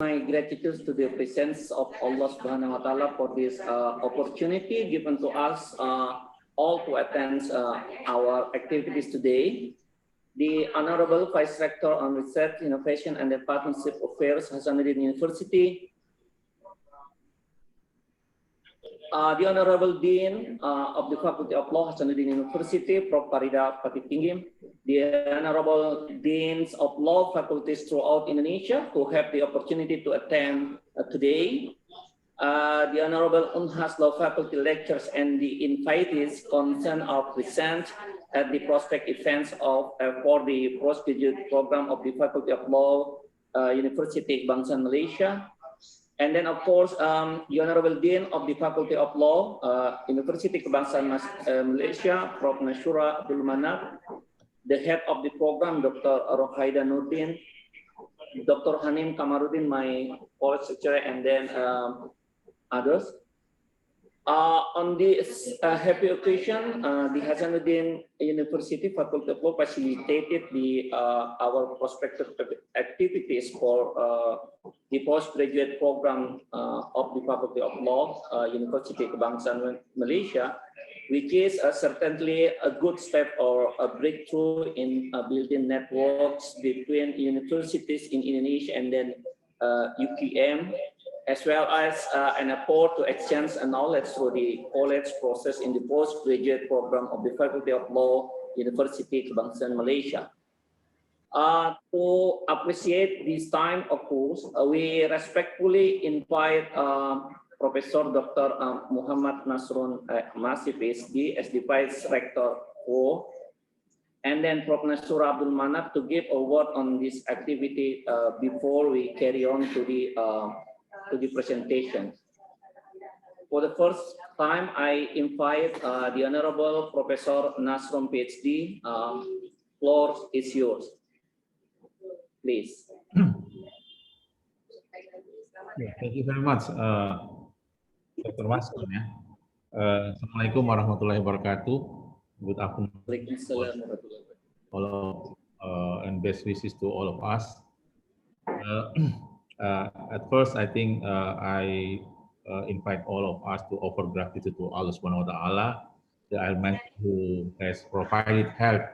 My gratitude to the presence of Allah Subhanahu wa Taala for this opportunity given to us all to attend our activities today. The Honorable Vice Rector on Research, Innovation and the Partnership Affairs, Hasanuddin University. The Honorable Dean of the Faculty of Law, Hasanuddin University, Prof. Farida Patitingim. The Honorable Deans of Law faculties throughout Indonesia who have the opportunity to attend today. The Honorable Unhas Law Faculty lectures and the invitees concerned or present at the prospect events of for the postgraduate program of the Faculty of Law, Universiti Kebangsaan Malaysia. And then, of course, the Honorable Dean of the Faculty of Law, Universiti Kebangsaan Malaysia, Prof. Nashura Abdul Manaf, the head of the program, Dr. Rohaida Nurdin, Dr. Hanim Kamarudin, my college lecturer, and then others. On this happy occasion, the Hasanuddin University Faculty of Law facilitated our prospective activities for the postgraduate program of the Faculty of Law, Universiti Kebangsaan Malaysia, which is certainly a good step or a breakthrough in building networks between universities in Indonesia and then UKM, as well as an effort to exchange knowledge through the college process in the postgraduate program of the Faculty of Law, Universiti Kebangsaan Malaysia. To appreciate this time, of course, we respectfully invite Professor Dr. Muhammad Nasrun Masih, PhD, as the Vice Rector for, and then Prof. Nashura Abdul Manaf to give a word on this activity before we carry on to the presentation. For the first time, I invite the Honorable Professor Nasrun, PhD. Floor is yours. Please. Thank you very much, Dr. Masrun. Assalamualaikum warahmatullahi wabarakatuh. Good afternoon, all and best wishes to all of us. At first, I think I invite all of us to offer gratitude to Allah Subhanahu wa Taala, the Almighty, who has provided help,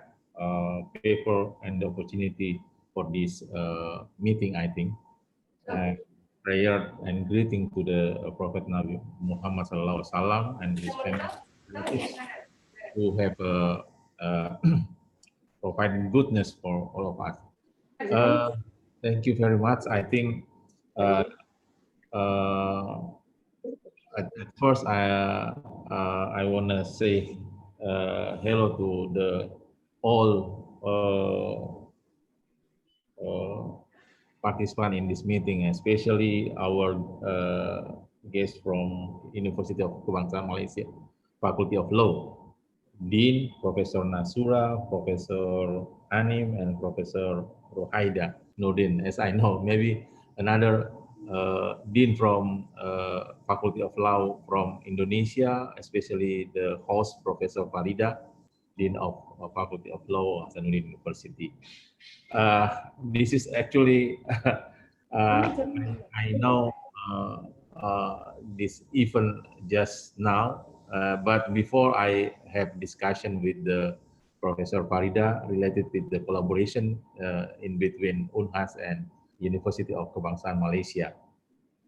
paper, and the opportunity for this meeting. I think prayer and greeting to the Prophet Nabi Muhammad Sallallahu Alaihi Wasallam and his family who have provided goodness for all of us. Thank you very much. I think at first I want to say hello to the all participants in this meeting, especially our guests from Universiti of Kebangsaan Malaysia, Faculty of Law, Dean Professor Nasura, Professor Anim, and Professor Rohaida Nurdin. As I know, maybe another Dean from Faculty of Law from Indonesia, especially the host, Professor Farida, Dean of Faculty of Law, Hasanuddin University. This is actually, I know this event just now, but before I have discussion with the Professor Farida related with the collaboration in between Unhas and Universiti of Kebangsaan Malaysia.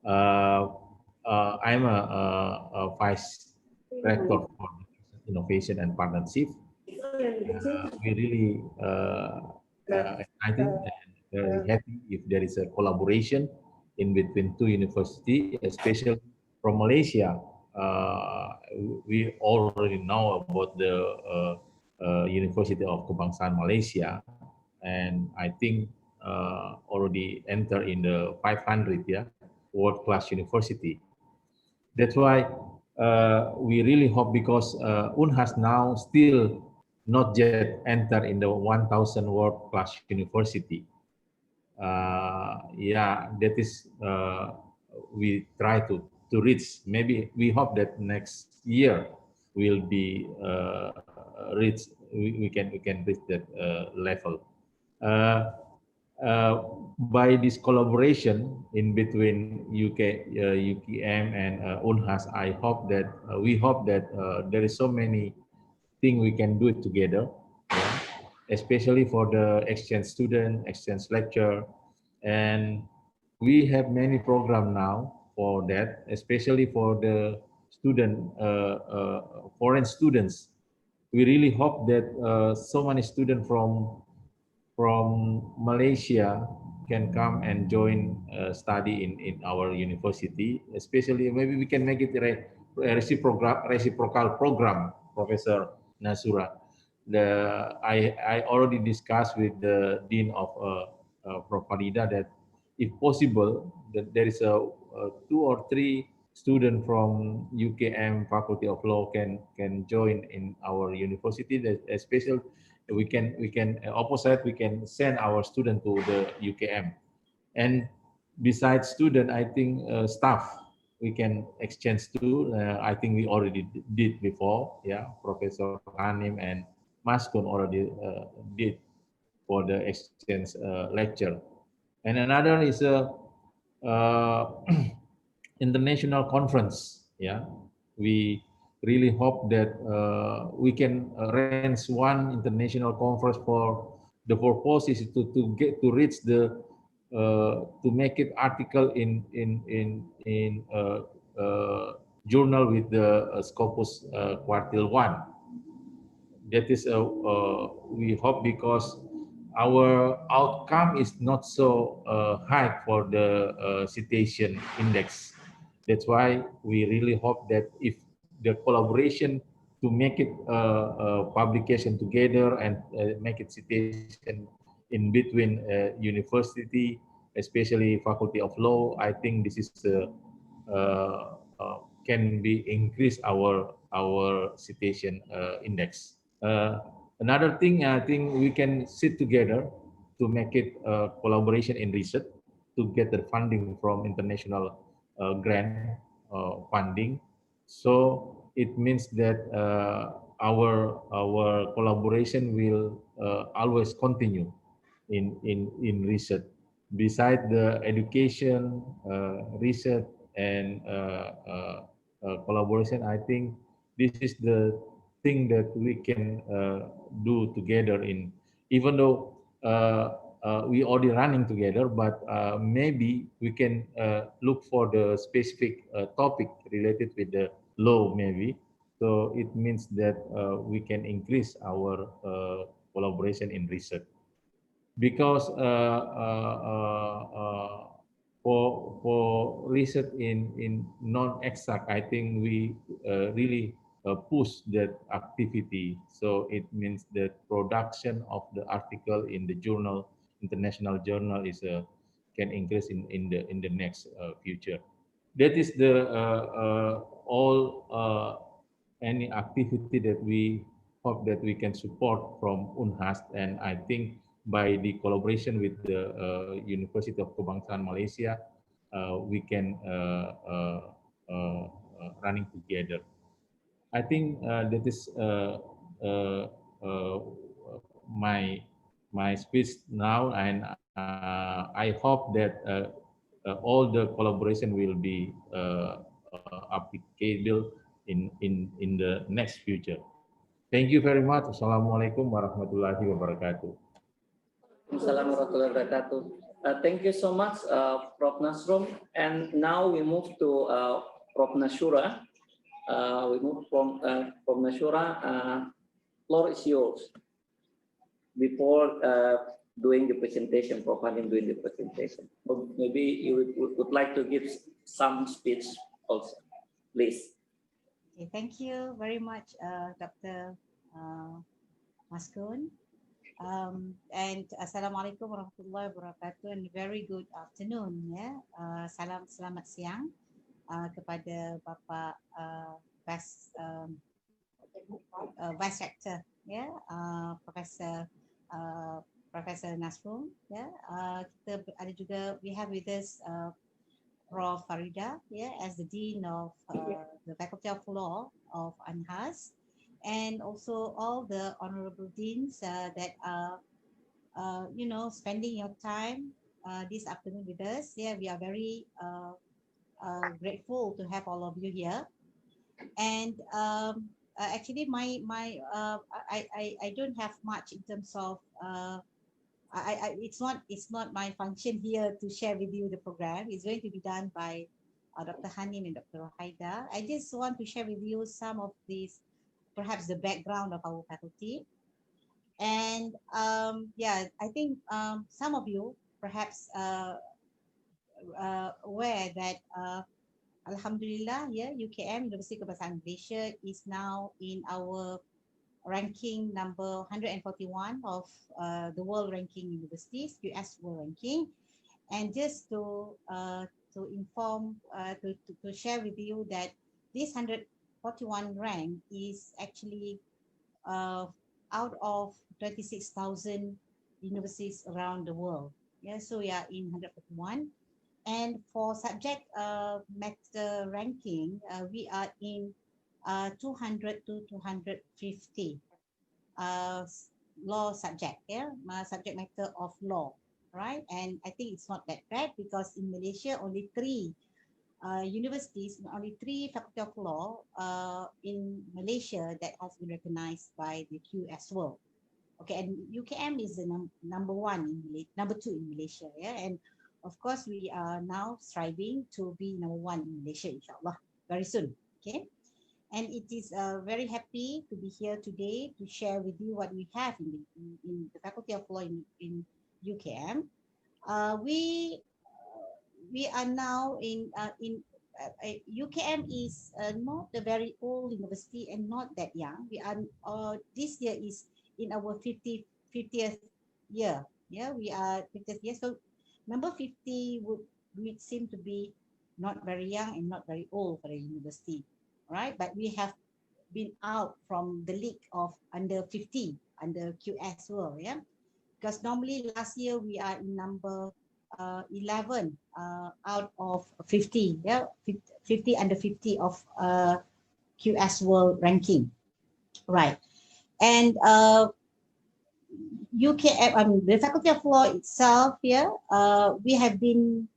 I'm a Vice Rector for Innovation and Partnership. We really excited and very happy if there is a collaboration in between two universities, especially from Malaysia. We already know about the University of Kebangsaan Malaysia, and I think already enter in the 500 world-class university. That's why we really hope, because Unhas now still not yet enter in the 1,000 world-class university. That is we try to reach. Maybe we hope that next year will be reach. We can reach that level. by this collaboration in between UKM and UNHAS, we hope that there is so many things we can do it together, yeah, especially for the exchange student, exchange lecture, and we have many program now for that, especially for the foreign students. We really hope that so many students from Malaysia can come and join study in our university, especially maybe we can make it a reciprocal program, Professor Nasura. I already discussed with the Dean of Prof. Farida that if possible, that there is a 2 or 3 students from UKM Faculty of Law can join in our university, that especially we can opposite we can send our student to the UKM, and besides student I think staff we can exchange too. I think we already did before, yeah. Professor Hanim and Maskun already did for the exchange lecture, and another is a uh, international conference, yeah. We really hope that we can arrange one international conference for the purpose is to reach the to make it article in journal with the Scopus Quartile 1. That is we hope, because our outcome is not so high for the citation index. That's why we really hope that if the collaboration to make it publication together and make it citation in between university, especially Faculty of Law, I think this is can be increase our citation index. Another thing, I think we can sit together to make it collaboration in research to get the funding from international grant funding. So it means that our collaboration will always continue in research. Beside the education, research, and collaboration, I think this is the thing that we can do together. In even though we already running together, but maybe we can look for the specific topic related with the law, maybe. So it means that we can increase our collaboration in research, because for research in non-exact, I think we really push that activity. So it means that production of the article in the journal, international journal, is can increase in the next future. That is the all any activity that we hope that we can support from UNHAS, and I think by the collaboration with the University of Kebangsaan Malaysia, we can running together. I think that is my speech now, and I hope that all the collaboration will be applicable in the next future. Thank you very much. Assalamualaikum warahmatullahi wabarakatuh. Assalamualaikum warahmatullahi wabarakatuh. Thank you so much, Prof. Nasrum. And now we move to Prof. Nashura. We move from Prof. Nashura. Floor is yours. Before doing the presentation, Prof. Hanim doing the presentation, or maybe you would like to give some speech also, please. Okay, thank you very much, Dr. Maskun. And Assalamualaikum warahmatullahi wabarakatuh, and very good afternoon. Ya, selamat siang kepada Bapak Vice Rector, ya, Professor Nasrum. Ya, kita ada juga, we have with us Prof. Farida, as the Dean of the Faculty of Law of UNHAS, and also all the honorable deans that are spending your time this afternoon with us. Yeah, we are very grateful to have all of you here. And actually, I don't have much in terms of it's not my function here to share with you the program. It's going to be done by Dr. Hanin and Dr. Haida. I just want to share with you some of these, perhaps the background of our faculty. And I think some of you perhaps aware that Alhamdulillah, UKM, Universiti Kebangsaan Malaysia, is now in our ranking number 141 of the world ranking universities, US world ranking. And just to inform, to share with you that this 141 rank is actually out of 26,000 universities around the world. Yeah, so we are in 141. And for subject matter ranking, we are in 200 to 250 law subject, subject matter of law, right? And I think it's not that bad because in Malaysia, only 3 universities, only 3 faculty of law in Malaysia that has been recognized by the QS World. Okay, and UKM is the number 2 in Malaysia, yeah. And of course, we are now striving to be number 1 in Malaysia, inshallah, very soon. Okay, and it is very happy to be here today to share with you what we have in the Faculty of Law in UKM. We are now in UKM is not a very old university and not that young. We are this year is in our 50th year. Yeah, we are 50th year. So number 50 would seem to be not very young and not very old for a university, right? But we have been out from the league of under 50, under QS World, yeah? Because normally last year we are in number 11 out of 50, yeah? 50 under 50 of QS World ranking, right? And the Faculty of Law itself here, we have been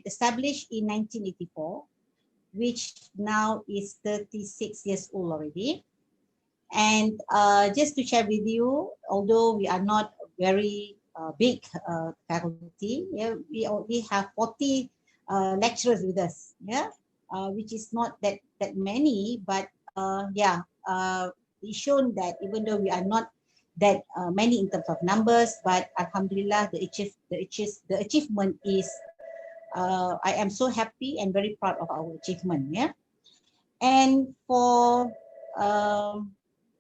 established in 1984, which now is 36 years old already. And just to share with you, although we are not very big faculty, yeah, we only have 40 lecturers with us, yeah, which is not that many, but it's shown that even though we are not that many in terms of numbers, but Alhamdulillah, the achievement is, I am so happy and very proud of our achievement, yeah. And for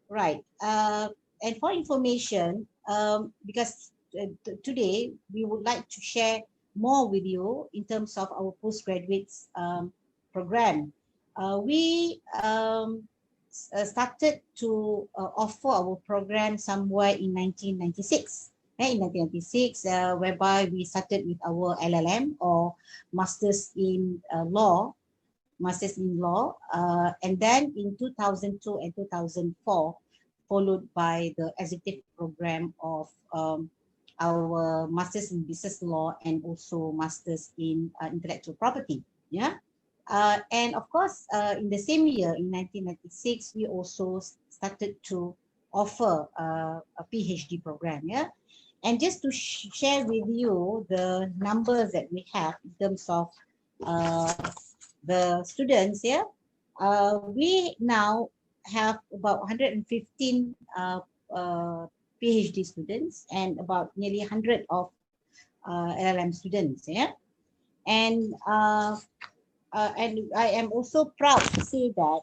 and for information, because today we would like to share more with you in terms of our postgraduates program. We started to offer our program somewhere in 1996. In 1996, whereby we started with our LLM or Masters in Law, and then in 2002 and 2004, followed by the executive program of our Masters in Business Law and also Masters in Intellectual Property. Yeah. And of course, in the same year, in 1996, we also started to offer a PhD program. Yeah. And just to share with you the numbers that we have in terms of the students here, we now have about 115 PhD students and about nearly 100 of LLM students. Yeah. And I am also proud to say that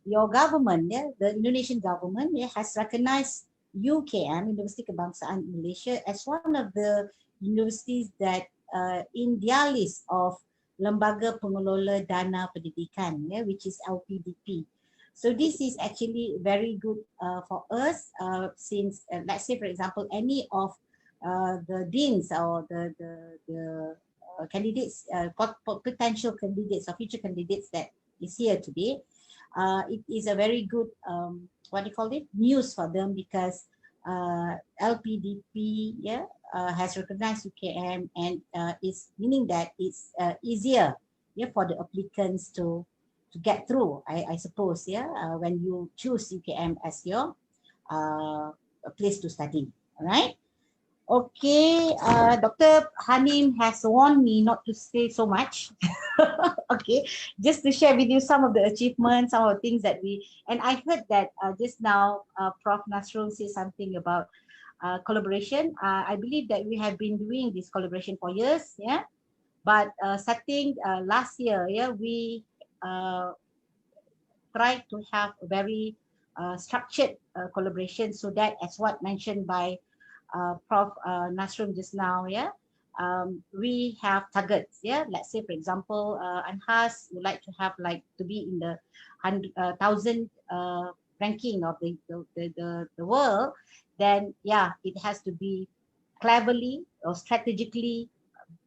your government, the Indonesian government, has recognized UKM, Universiti Kebangsaan Malaysia, as one of the universities that in their list of Lembaga Pengelola Dana Pendidikan, which is LPDP. So this is actually very good for us since, let's say, for example, any of the deans or the candidates, potential candidates or future candidates that is here today, it is a very good what do you call it, news for them, because LPDP, yeah, has recognized UKM, and is meaning that it's easier, yeah, for the applicants to get through, I suppose, yeah, when you choose UKM as your place to study. All right. Okay, Dr. Hanim has warned me not to say so much. Okay, just to share with you some of the achievements, some of the things that and I heard that just now Prof. Nasrul said something about collaboration. I believe that we have been doing this collaboration for years, yeah. But starting last year, yeah, we tried to have a very structured collaboration, so that, as what mentioned by Prof. Nasrum just now, yeah, we have targets, yeah. Let's say, for example, Anhas would like to have to be in the 1,000 ranking of the world. Then, yeah, it has to be cleverly or strategically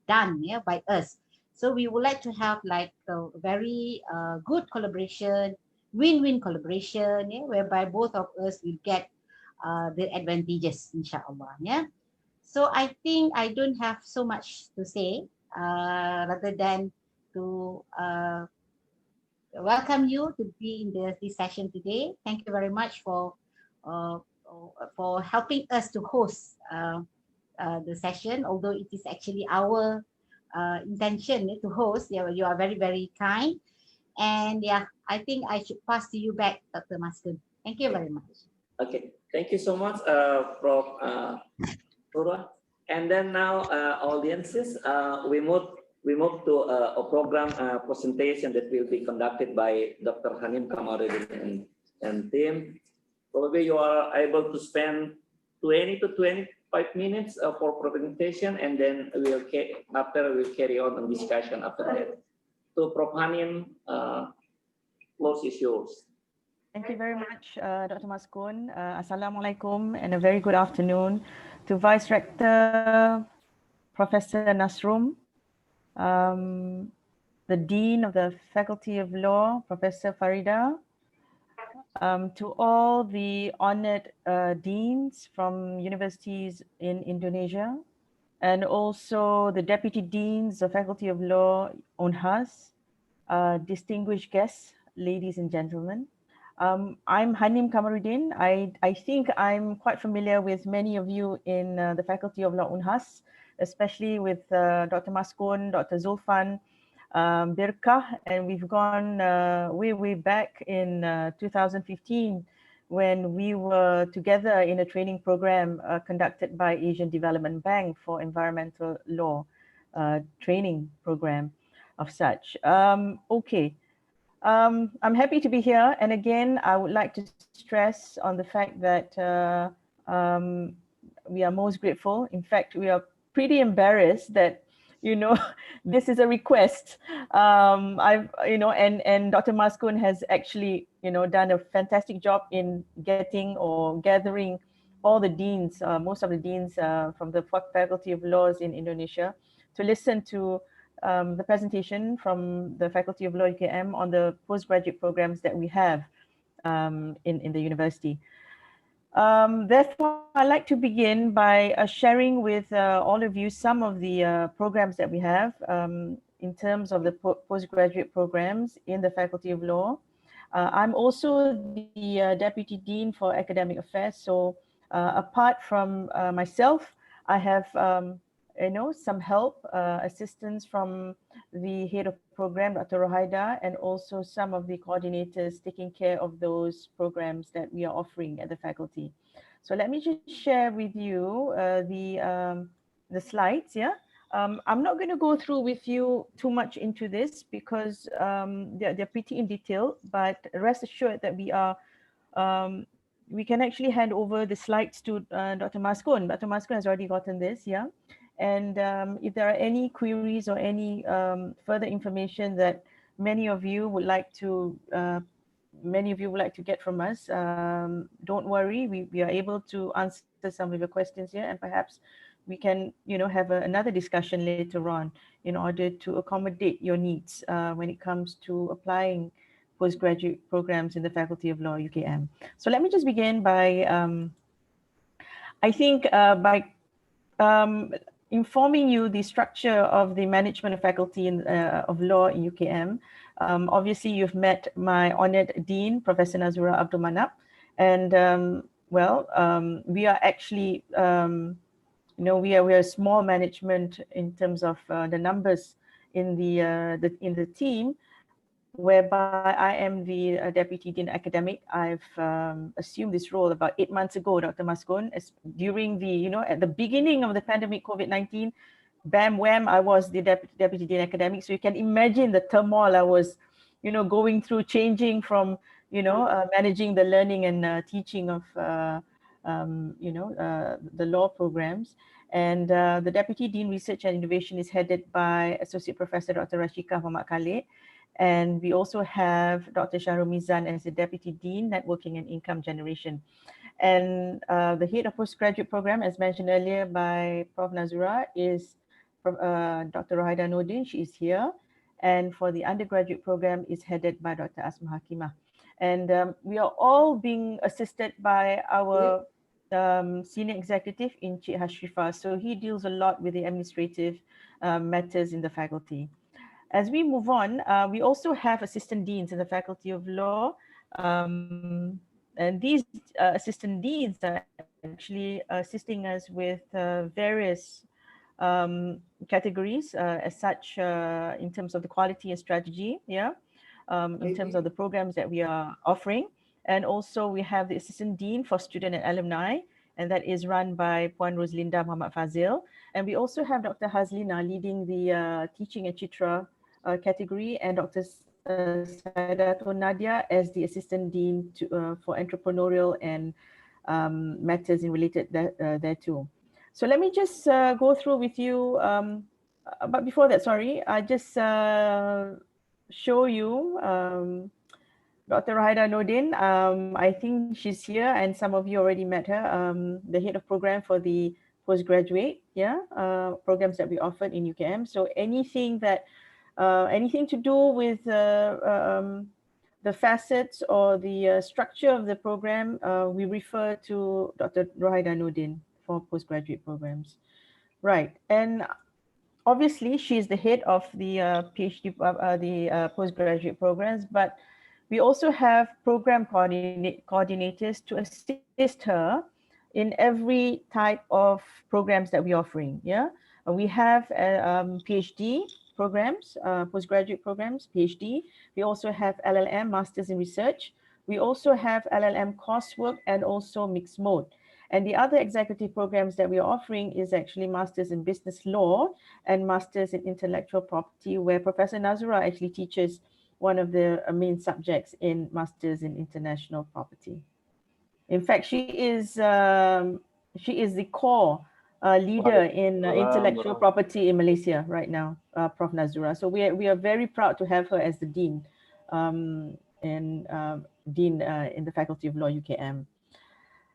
done, yeah, by us. So we would like to have a very good collaboration, win-win collaboration, yeah, whereby both of us will get the advantages, inshallah. Yeah. So I think I don't have so much to say, rather than to welcome you to be in this session today. Thank you very much uh, for helping us to host the session, although it is actually our intention to host. Yeah, you are very, very kind. And yeah, I think I should pass to you back, Dr. Maskun. Thank you very much. Okay, thank you so much, Prof. Purwa. And then now, audiences, we move to a program presentation that will be conducted by Dr. Hanim Kamarudin and team. Probably you are able to spend 20 to 25 minutes for presentation, and then we'll carry on discussion after that. So, Prof. Hanim, floor is yours. Thank you very much, Dr. Maskun. Assalamualaikum, and a very good afternoon to Vice Rector Professor Nasrum, the Dean of the Faculty of Law, Professor Farida, to all the honored deans from universities in Indonesia, and also the Deputy Deans of Faculty of Law, UNHAS, distinguished guests, ladies and gentlemen. I'm Hanim Kamarudin. I think I'm quite familiar with many of you in the Faculty of Law UNHAS, especially with Dr. Maskun, Dr. Zulfan, Birkah, and we've gone way back in 2015 when we were together in a training program conducted by Asian Development Bank for environmental law training program of such. Okay. I'm happy to be here. And again, I would like to stress on the fact that we are most grateful. In fact, we are pretty embarrassed that, this is a request. And Dr. Maskun has actually, done a fantastic job in getting or gathering all the deans, most of the deans from the Faculty of Laws in Indonesia to listen to the presentation from the Faculty of Law UKM on the postgraduate programs that we have in the university. Therefore, I'd like to begin by sharing with all of you some of the programs that we have in terms of the postgraduate programs in the Faculty of Law. I'm also the Deputy Dean for Academic Affairs. So apart from myself, I have some help, assistance from the head of program, Dr. Rohaida, and also some of the coordinators taking care of those programs that we are offering at the faculty. So let me just share with you the slides, yeah? I'm not going to go through with you too much into this because they're pretty in detail, but rest assured that we can actually hand over the slides to Dr. Maskun. Dr. Maskun has already gotten this, yeah? And if there are any queries or any further information that many of you would like to get from us, don't worry. We are able to answer some of your questions here, and perhaps we can, have another discussion later on in order to accommodate your needs when it comes to applying postgraduate programs in the Faculty of Law, UKM. So let me just begin by, I think, by informing you the structure of the management of faculty of law in UKM. Obviously, you've met my honored dean, Professor Nazura Abdul Manap, and we are actually, we are a small management in terms of the numbers in the team, whereby I am the Deputy Dean Academic. I've assumed this role about 8 months ago, Dr. Maskun, during the, at the beginning of the pandemic, COVID-19, bam, wham, I was the Deputy Dean Academic. So you can imagine the turmoil I was, going through, changing from, managing the learning and teaching of, the law programs. And the Deputy Dean Research and Innovation is headed by Associate Professor Dr. Rashika Muhammad Khalid. And we also have Dr. Shahrul Mizan as the Deputy Dean, Networking and Income Generation. And the head of postgraduate program, as mentioned earlier by Prof. Nazura, is Dr. Rohaida Nordin. She is here. And for the undergraduate program is headed by Dr. Asma Hakimah. And we are all being assisted by our senior executive in Cik Hashrifa. So he deals a lot with the administrative matters in the faculty. As we move on, we also have assistant deans in the Faculty of Law. And these assistant deans are actually assisting us with various categories as such in terms of the quality and strategy, in terms of the programs that we are offering. And also we have the assistant dean for student and alumni, and that is run by Puan Roslinda Muhammad Fazil. And we also have Dr. Hazlina leading the teaching and chitra category, and Dr. Saidatul Nadia as the assistant dean for entrepreneurial and matters in related thereto. So let me just go through with you, but before that, sorry, I just show you Dr. Rohaida Nordin. I think she's here and some of you already met her, the head of program for the postgraduate programs that we offered in UKM. So anything to do with the facets or the structure of the program, we refer to Dr. Rohaida Nordin for postgraduate programs. Right, and obviously she's the head of the PhD, the postgraduate programs, but we also have program coordinators to assist her in every type of programs that we're offering. We have PhD programs, postgraduate programs, PhD. We also have LLM, Masters in Research. We also have LLM coursework and also mixed mode. And the other executive programs that we are offering is actually Masters in Business Law and Masters in Intellectual Property, where Professor Nazura actually teaches one of the main subjects in Masters in International Property. In fact, she is the core leader in intellectual property in Malaysia right now, Prof. Nazura. So we are very proud to have her as the dean in the Faculty of Law UKM.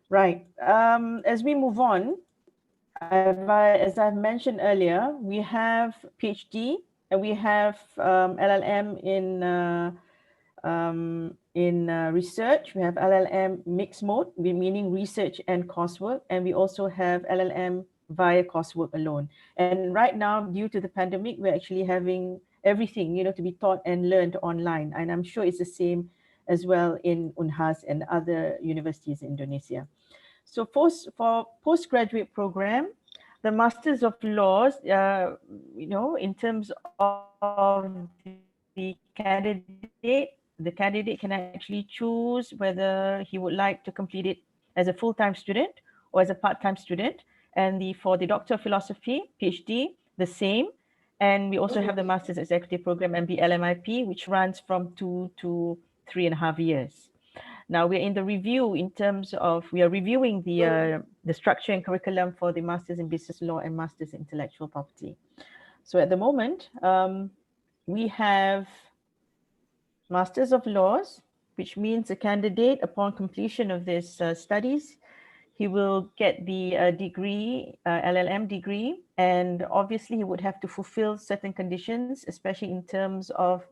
Right. As we move on, as I've mentioned earlier, we have PhD and we have LLM in research. We have LLM mixed mode, meaning research and coursework, and we also have LLM via coursework alone. And right now, due to the pandemic, we're actually having everything, to be taught and learned online. And I'm sure it's the same as well in Unhas and other universities in Indonesia. So for postgraduate program, the Masters of Laws, in terms of the candidate can actually choose whether he would like to complete it as a full-time student or as a part-time student. And for the Doctor of Philosophy, PhD, the same. And we also have the Master's Executive Program, MBLMIP, which runs from 2 to 3.5 years. Now we're in the review in terms of, we are reviewing the structure and curriculum for the Masters in Business Law and Masters in Intellectual Property. So at the moment, we have Masters of Laws, which means a candidate upon completion of this studies, he will get the degree, LLM degree, and obviously he would have to fulfill certain conditions, especially in terms of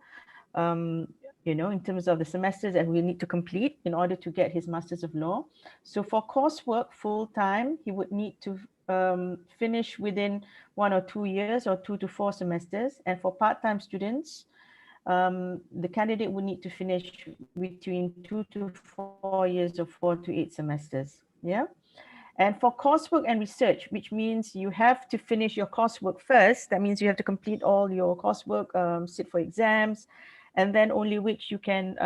you know, in terms of the semesters that we need to complete in order to get his Masters of Law. So for coursework full-time, he would need to finish within 1 or 2 years or 2 to 4 semesters. And for part-time students, the candidate would need to finish between 2 to 4 years or 4 to 8 semesters. Yeah. And for coursework and research, which means you have to finish your coursework first. That means you have to complete all your coursework, sit for exams, and then only which you can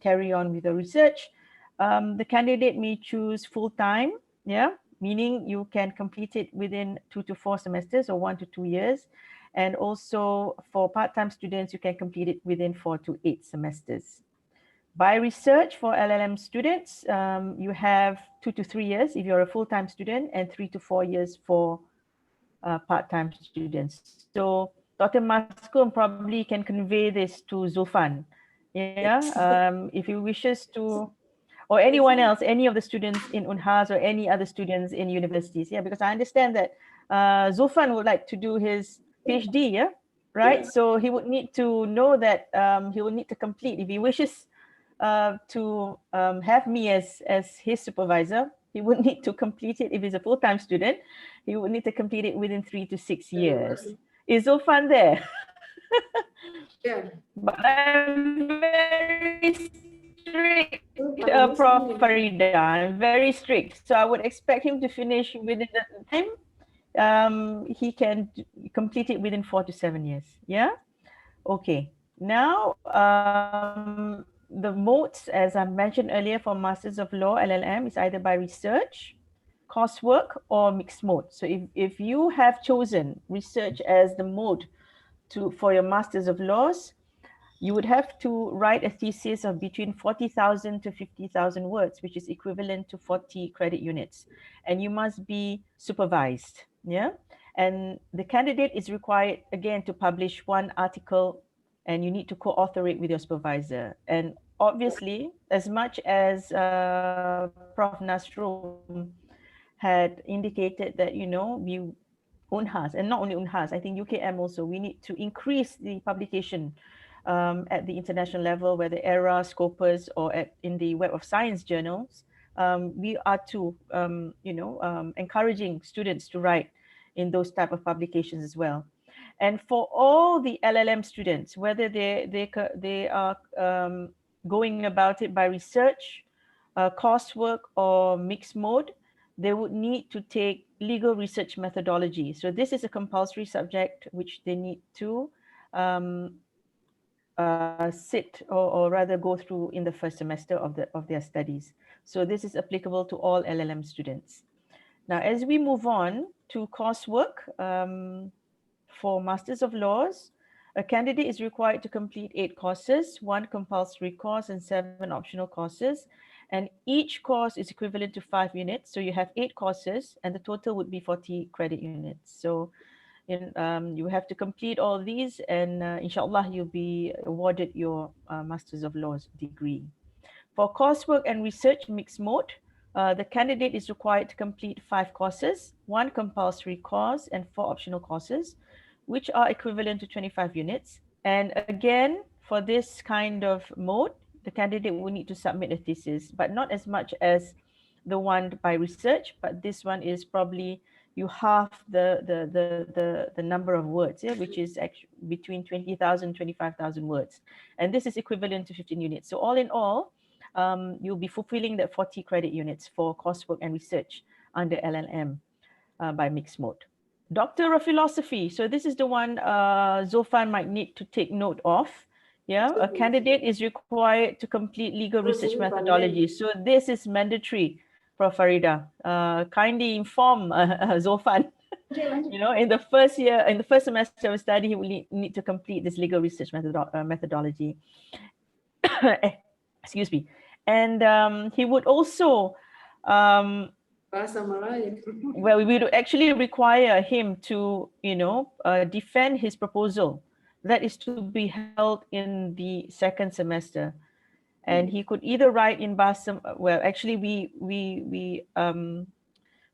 carry on with the research. The candidate may choose full-time, yeah, meaning you can complete it within 2 to 4 semesters or 1 to 2 years. And also for part-time students, you can complete it within 4 to 8 semesters. By research for LLM students, you have 2 to 3 years if you're a full-time student and 3 to 4 years for part-time students. So Dr. Maskun probably can convey this to Zulfan. Yeah, if he wishes to, or anyone else, any of the students in UNHAS or any other students in universities. Yeah, because I understand that Zulfan would like to do his PhD, yeah, right? Yeah. So he would need to know that he will need to complete, if he wishes to have me as his supervisor, he would need to complete it. If he's a full-time student, he would need to complete it within 3 to 6 years. Is Zulfan there? Yeah. But I'm very strict, Prof. Farida. I'm very strict. So I would expect him to finish within the time. He can complete it within 4 to 7 years. Yeah? Okay. Now, the modes, as I mentioned earlier, for Masters of Law, LLM, is either by research, coursework, or mixed mode. So if you have chosen research as the mode for your Masters of Laws, you would have to write a thesis of between 40,000 to 50,000 words, which is equivalent to 40 credit units. And you must be supervised, yeah? And the candidate is required, again, to publish one article, and you need to co-author it with your supervisor. And obviously, as much as Prof. Nasrum had indicated that, you know, we UNHAS, and not only UNHAS, I think UKM also, we need to increase the publication at the international level, whether ERA, Scopus, or in the Web of Science journals. We are too, encouraging students to write in those type of publications as well. And for all the LLM students, whether they are going about it by research, coursework, or mixed mode, they would need to take legal research methodology. So this is a compulsory subject which they need to sit or rather go through in the first semester of their studies. So this is applicable to all LLM students. Now, as we move on to coursework, for Masters of Laws, a candidate is required to complete 8 courses, 1 compulsory course and 7 optional courses. And each course is equivalent to 5 units. So you have 8 courses and the total would be 40 credit units. So you have to complete all these, and inshallah, you'll be awarded your Masters of Laws degree. For coursework and research mixed mode, the candidate is required to complete 5 courses, 1 compulsory course and 4 optional courses, which are equivalent to 25 units. And again, for this kind of mode, the candidate will need to submit a thesis, but not as much as the one by research, but this one is probably you halve the number of words, yeah, which is actually between 20,000 and 25,000 words. And this is equivalent to 15 units. So all in all, you'll be fulfilling the 40 credit units for coursework and research under LLM by mixed mode. Doctor of Philosophy. So this is the one Zulfan might need to take note of. Yeah, a candidate is required to complete legal research methodology. So this is mandatory, Prof. Farida. Kindly inform Zulfan. You know, in the first year, in the first semester of study, he will need to complete this legal research methodology. Excuse me. And he would also well, we would actually require him to, defend his proposal. That is to be held in the second semester. And he could either write in Bahasa, well, actually we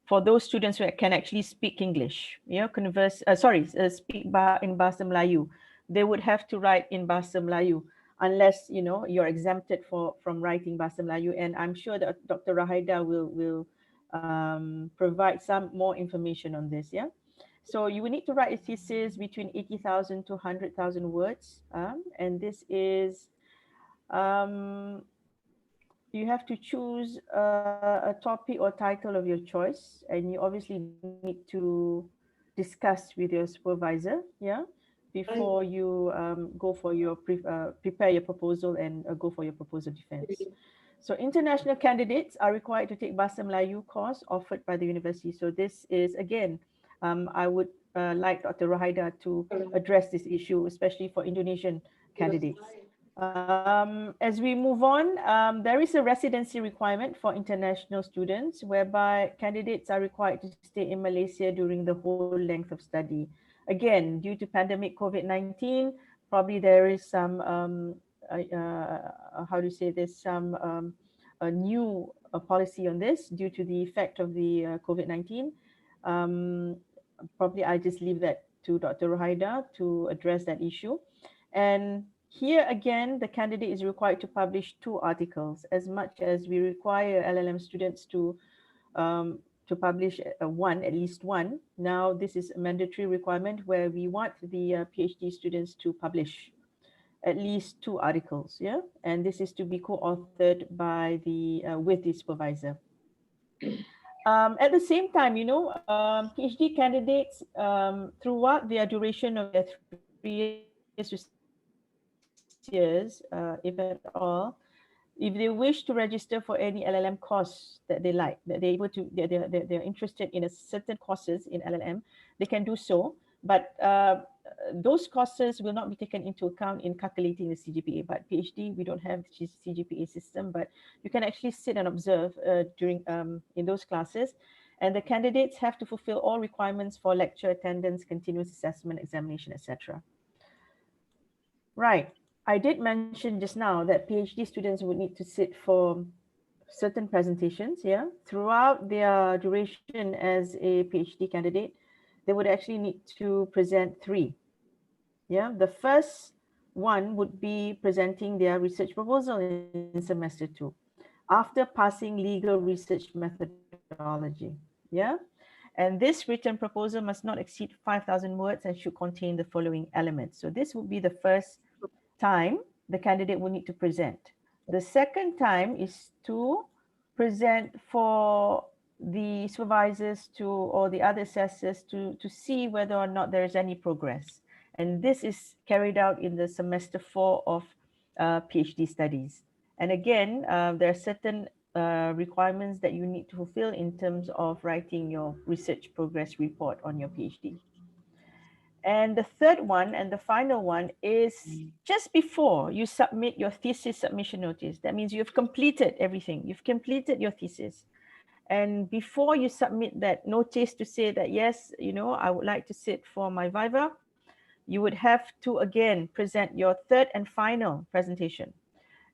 for those students who can actually speak English, speak in Bahasa Melayu, they would have to write in Bahasa Melayu unless you're exempted from writing Bahasa Melayu. And I'm sure that Dr. Rahaida will provide some more information on this. Yeah. So you will need to write a thesis between 80,000 to 100,000 words, and this is you have to choose a topic or title of your choice, and you obviously need to discuss with your supervisor, yeah, before you go for your prepare your proposal and go for your proposal defense. So international candidates are required to take Bahasa Melayu course offered by the university. So this is again, I would like Dr. Rahaida to address this issue, especially for Indonesian candidates. As we move on, there is a residency requirement for international students, whereby candidates are required to stay in Malaysia during the whole length of study. Again, due to pandemic COVID-19, probably there is some, how do you say this, some a new policy on this due to the effect of the COVID-19. Probably I just leave that to Dr. Rahaida to address that issue. And here again, the candidate is required to publish 2 articles, as much as we require LLM students to publish at least one. Now, this is a mandatory requirement where we want the PhD students to publish at least 2 articles, yeah, and this is to be co-authored by with the supervisor. At the same time, PhD candidates throughout their duration of their 3 years to 6 years, if at all, if they wish to register for any LLM course that they like, that they're interested in a certain courses in LLM, they can do so. But those courses will not be taken into account in calculating the CGPA. But PhD, we don't have the CGPA system, but you can actually sit and observe during in those classes. And the candidates have to fulfill all requirements for lecture attendance, continuous assessment, examination, etc. Right. I did mention just now that PhD students would need to sit for certain presentations, yeah, throughout their duration as a PhD candidate. They would actually need to present 3. Yeah, the first one would be presenting their research proposal in semester 2 after passing legal research methodology. Yeah, and this written proposal must not exceed 5,000 words and should contain the following elements. So this would be the first time the candidate will need to present. The second time is to present for the supervisors or the other assessors to see whether or not there is any progress. And this is carried out in the semester 4 of PhD studies. And again, there are certain requirements that you need to fulfill in terms of writing your research progress report on your PhD. And the third one and the final one is just before you submit your thesis submission notice. That means you've completed everything. You've completed your thesis. And before you submit that notice to say that, yes, I would like to sit for my viva, you would have to again present your third and final presentation.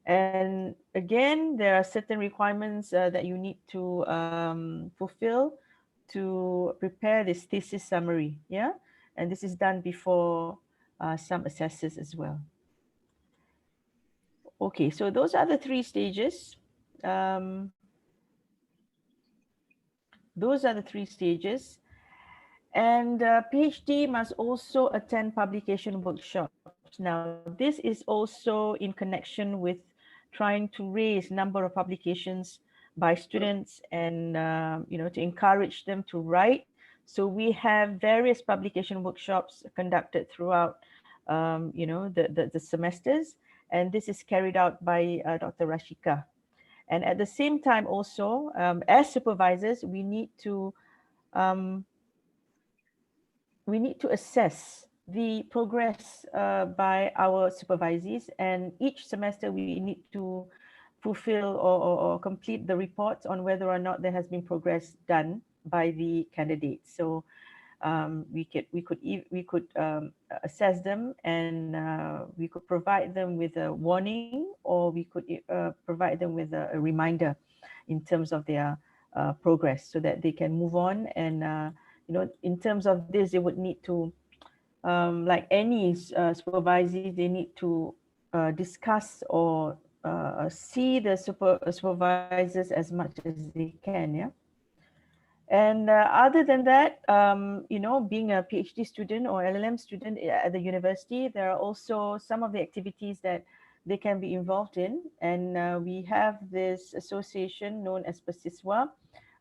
And again, there are certain requirements that you need to fulfill to prepare this thesis summary. Yeah. And this is done before some assessors as well. Okay, so those are the 3 stages. Those are the 3 stages. And PhD must also attend publication workshops. Now, this is also in connection with trying to raise number of publications by students and, to encourage them to write. So we have various publication workshops conducted throughout, the semesters. And this is carried out by Dr. Rashika. And at the same time also, as supervisors, we need to assess the progress by our supervisees, and each semester we need to fulfill or complete the reports on whether or not there has been progress done by the candidates. So we could assess them, and we could provide them with a warning, or we could provide them with a reminder in terms of their progress, so that they can move on. And in terms of this, they would need to, like any supervisee, they need to discuss or see the supervisors as much as they can, yeah. And other than that, you know, being a PhD student or LLM student at the university, there are also some of the activities that they can be involved in. And we have this association known as PERSISWA,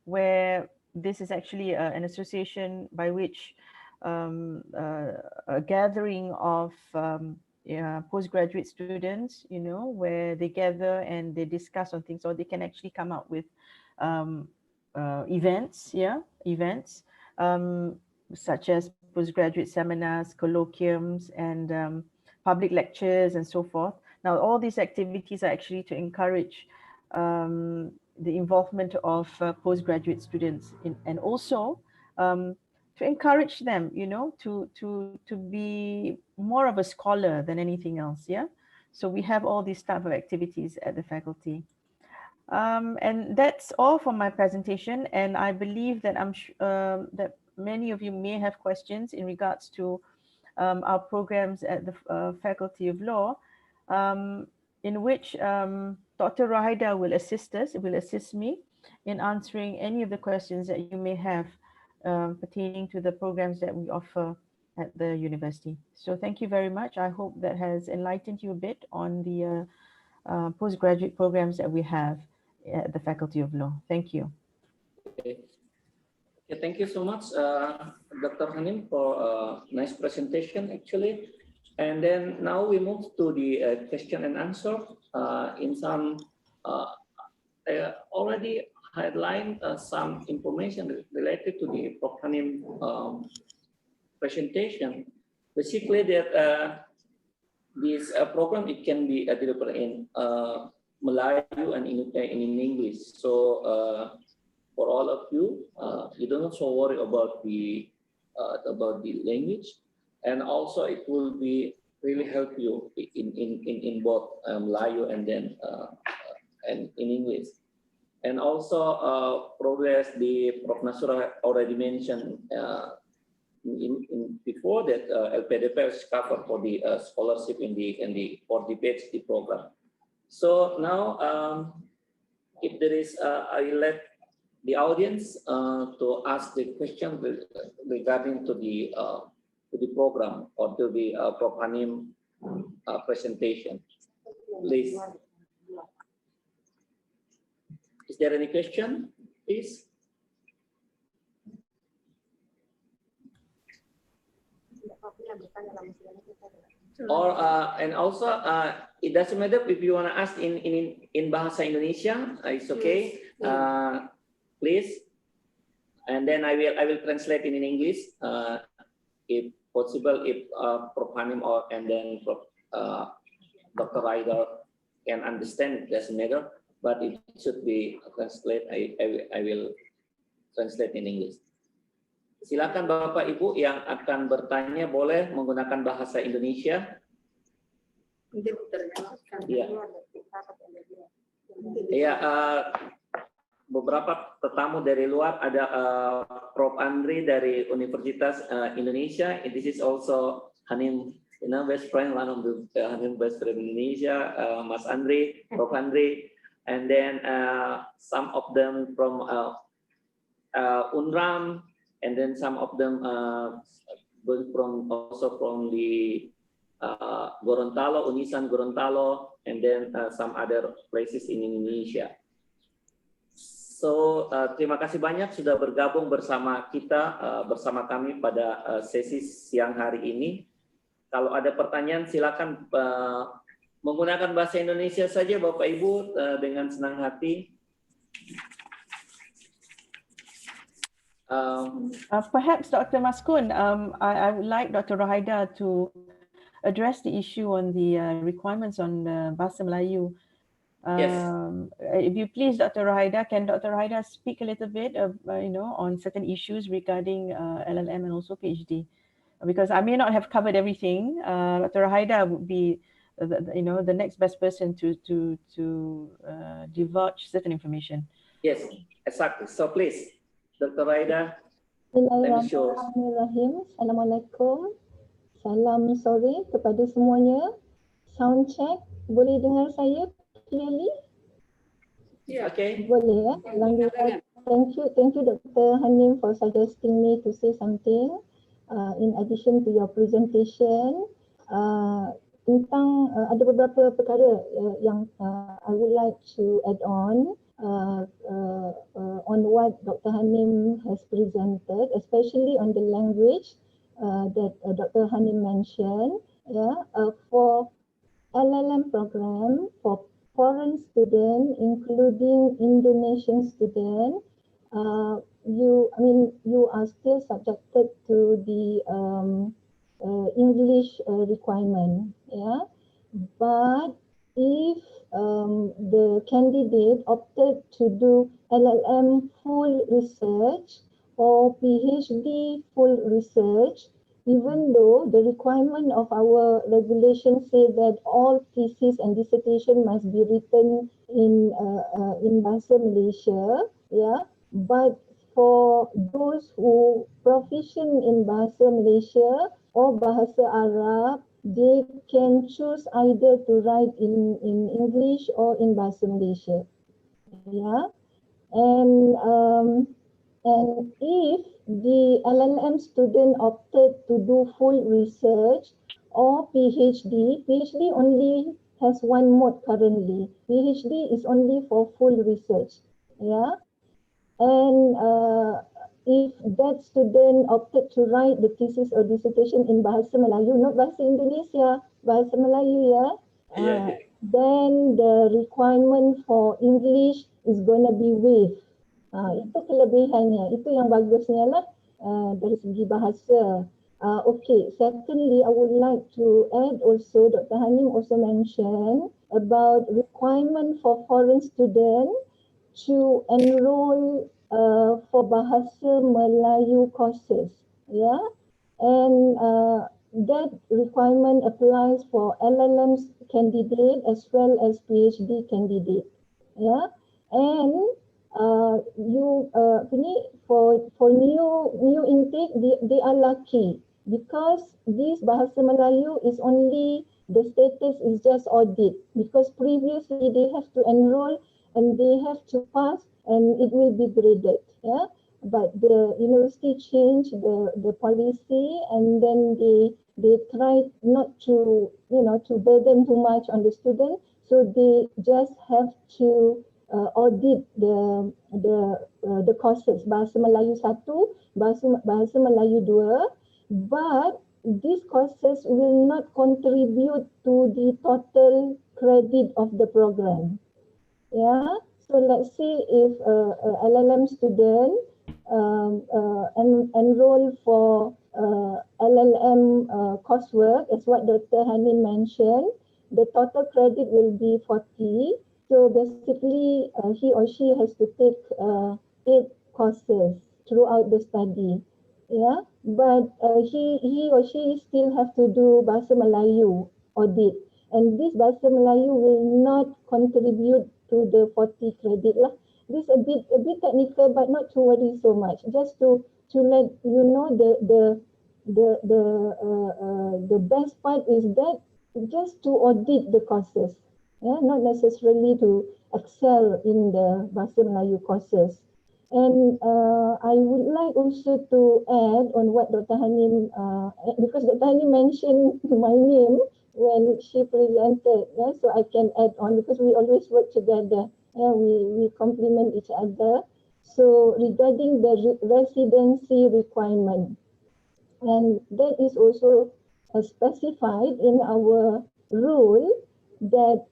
where this is actually an association by which a gathering of postgraduate students, you know, where they gather and they discuss on things, or they can actually come up with events, such as postgraduate seminars, colloquiums, and public lectures and so forth. Now, all these activities are actually to encourage the involvement of postgraduate students and also to encourage them, you know, to be more of a scholar than anything else, yeah. So we have all these type of activities at the faculty. And that's all for my presentation. And I believe that that many of you may have questions in regards to our programs at the Faculty of Law, in which Dr. Rahida will assist me in answering any of the questions that you may have pertaining to the programs that we offer at the university. So thank you very much. I hope that has enlightened you a bit on the postgraduate programs that we have at the Faculty of Law. Thank you. Okay. Okay, thank you so much, Dr. Hanim, for a nice presentation, actually. And then now we move to the question and answer. In some, I already highlighted some information related to the Prof. Hanim presentation. Basically, that this program, it can be delivered in Melayu and in English. So for all of you, you don't have to worry about the language, and also it will be really help you in both Melayu and then and in English. And also progress the Prof. Nasura already mentioned in before that LPDP is covered for the scholarship in the for the PhD program. So now, if there is, I will let the audience to ask the question regarding to the program or to the Prof. Hanim presentation. Please. Is there any question, please? Or and also it doesn't matter if you want to ask in bahasa Indonesia, it's okay. Please, and then I will translate in English if possible. If Prof. Hanim or and then Dr. Ryder can understand, it doesn't matter. But it should be translate. I will translate in English. Silakan Bapak Ibu yang akan bertanya boleh menggunakan bahasa Indonesia. Iya. Iya. Beberapa tetamu dari luar, ada Prof. Andri dari Universitas Indonesia. This is also Hanim, you know, best friend, one of the Hanim best friend Indonesia, Mas Andri, Prof. Andri, and then some of them from UNRAM, and then some of them from the Gorontalo, Unisan Gorontalo, and then some other places in Indonesia. So terima kasih banyak sudah bergabung bersama kita, bersama kami pada sesi siang hari ini. Kalau ada pertanyaan silakan menggunakan bahasa Indonesia saja Bapak Ibu, dengan senang hati. Perhaps Dr. Maskun, I would like Dr. Rahida to address the issue on the requirements on Bahasa Melayu. Yes. If you please, Dr. Rahida, can Dr. Rahida speak a little bit of, on certain issues regarding LLM and also PhD? Because I may not have covered everything. Dr. Rahida would be, the next best person to divulge certain information. Yes, exactly. So please, Dr. Rahida. Bismillahirrahmanirrahim. Assalamualaikum. Salam sore kepada semuanya. sound check. Boleh dengar saya clearly? Yeah. Okay. Boleh ya? Alhamdulillah. Thank you Dr. Hanim for suggesting me to say something in addition to your presentation tentang ada beberapa perkara yang I would like to add on what Dr. Hanim has presented, especially on the language that Dr. Hanim mentioned. For LLM program for foreign student, including Indonesian student, you are still subjected to the English requirement. But if the candidate opted to do LLM full research or PhD full research, even though the requirement of our regulations say that all thesis and dissertation must be written in Bahasa Malaysia, but for those who proficient in Bahasa Malaysia or Bahasa Arab, they can choose either to write in English or in Bahasa Malaysia. And if the LLM student opted to do full research or PhD only has one mode currently. PhD is only for full research. And if that student opted to write the thesis or dissertation in Bahasa Melayu, not Bahasa Indonesia, Bahasa Melayu, then the requirement for English is going to be waived. Itu kelebihannya, itu yang bagusnya lah dari segi bahasa. Okay, secondly, I would like to add also, Dr. Hanim also mentioned about requirement for foreign student to enroll for Bahasa Melayu courses. And that requirement applies for LLM candidate as well as PhD candidate. And for new intake, they are lucky because this Bahasa Melayu is only, the status is just audit, because previously they have to enroll and they have to pass and it will be graded. But the university changed the policy, and then they try not to to burden too much on the student, so they just have to audit the courses Bahasa Melayu 1, Bahasa Melayu 2, but these courses will not contribute to the total credit of the program. So let's say if a LLM student enroll for LLM coursework, as what Dr. Hanim mentioned, the total credit will be 40. So basically, he or she has to take 8 courses throughout the study. But he or she still have to do Bahasa Melayu audit, and this Bahasa Melayu will not contribute to the 40 credit lah. This a bit technical, but not to worry so much. Just to let you know, the best part is that just to audit the courses, not necessarily to excel in the Bahasa Melayu courses. And I would like also to add on what Dr. Hanim, because Dr. Hanim mentioned my name when she presented, so I can add on because we always work together. We complement each other. So regarding the residency requirement, and that is also specified in our rule that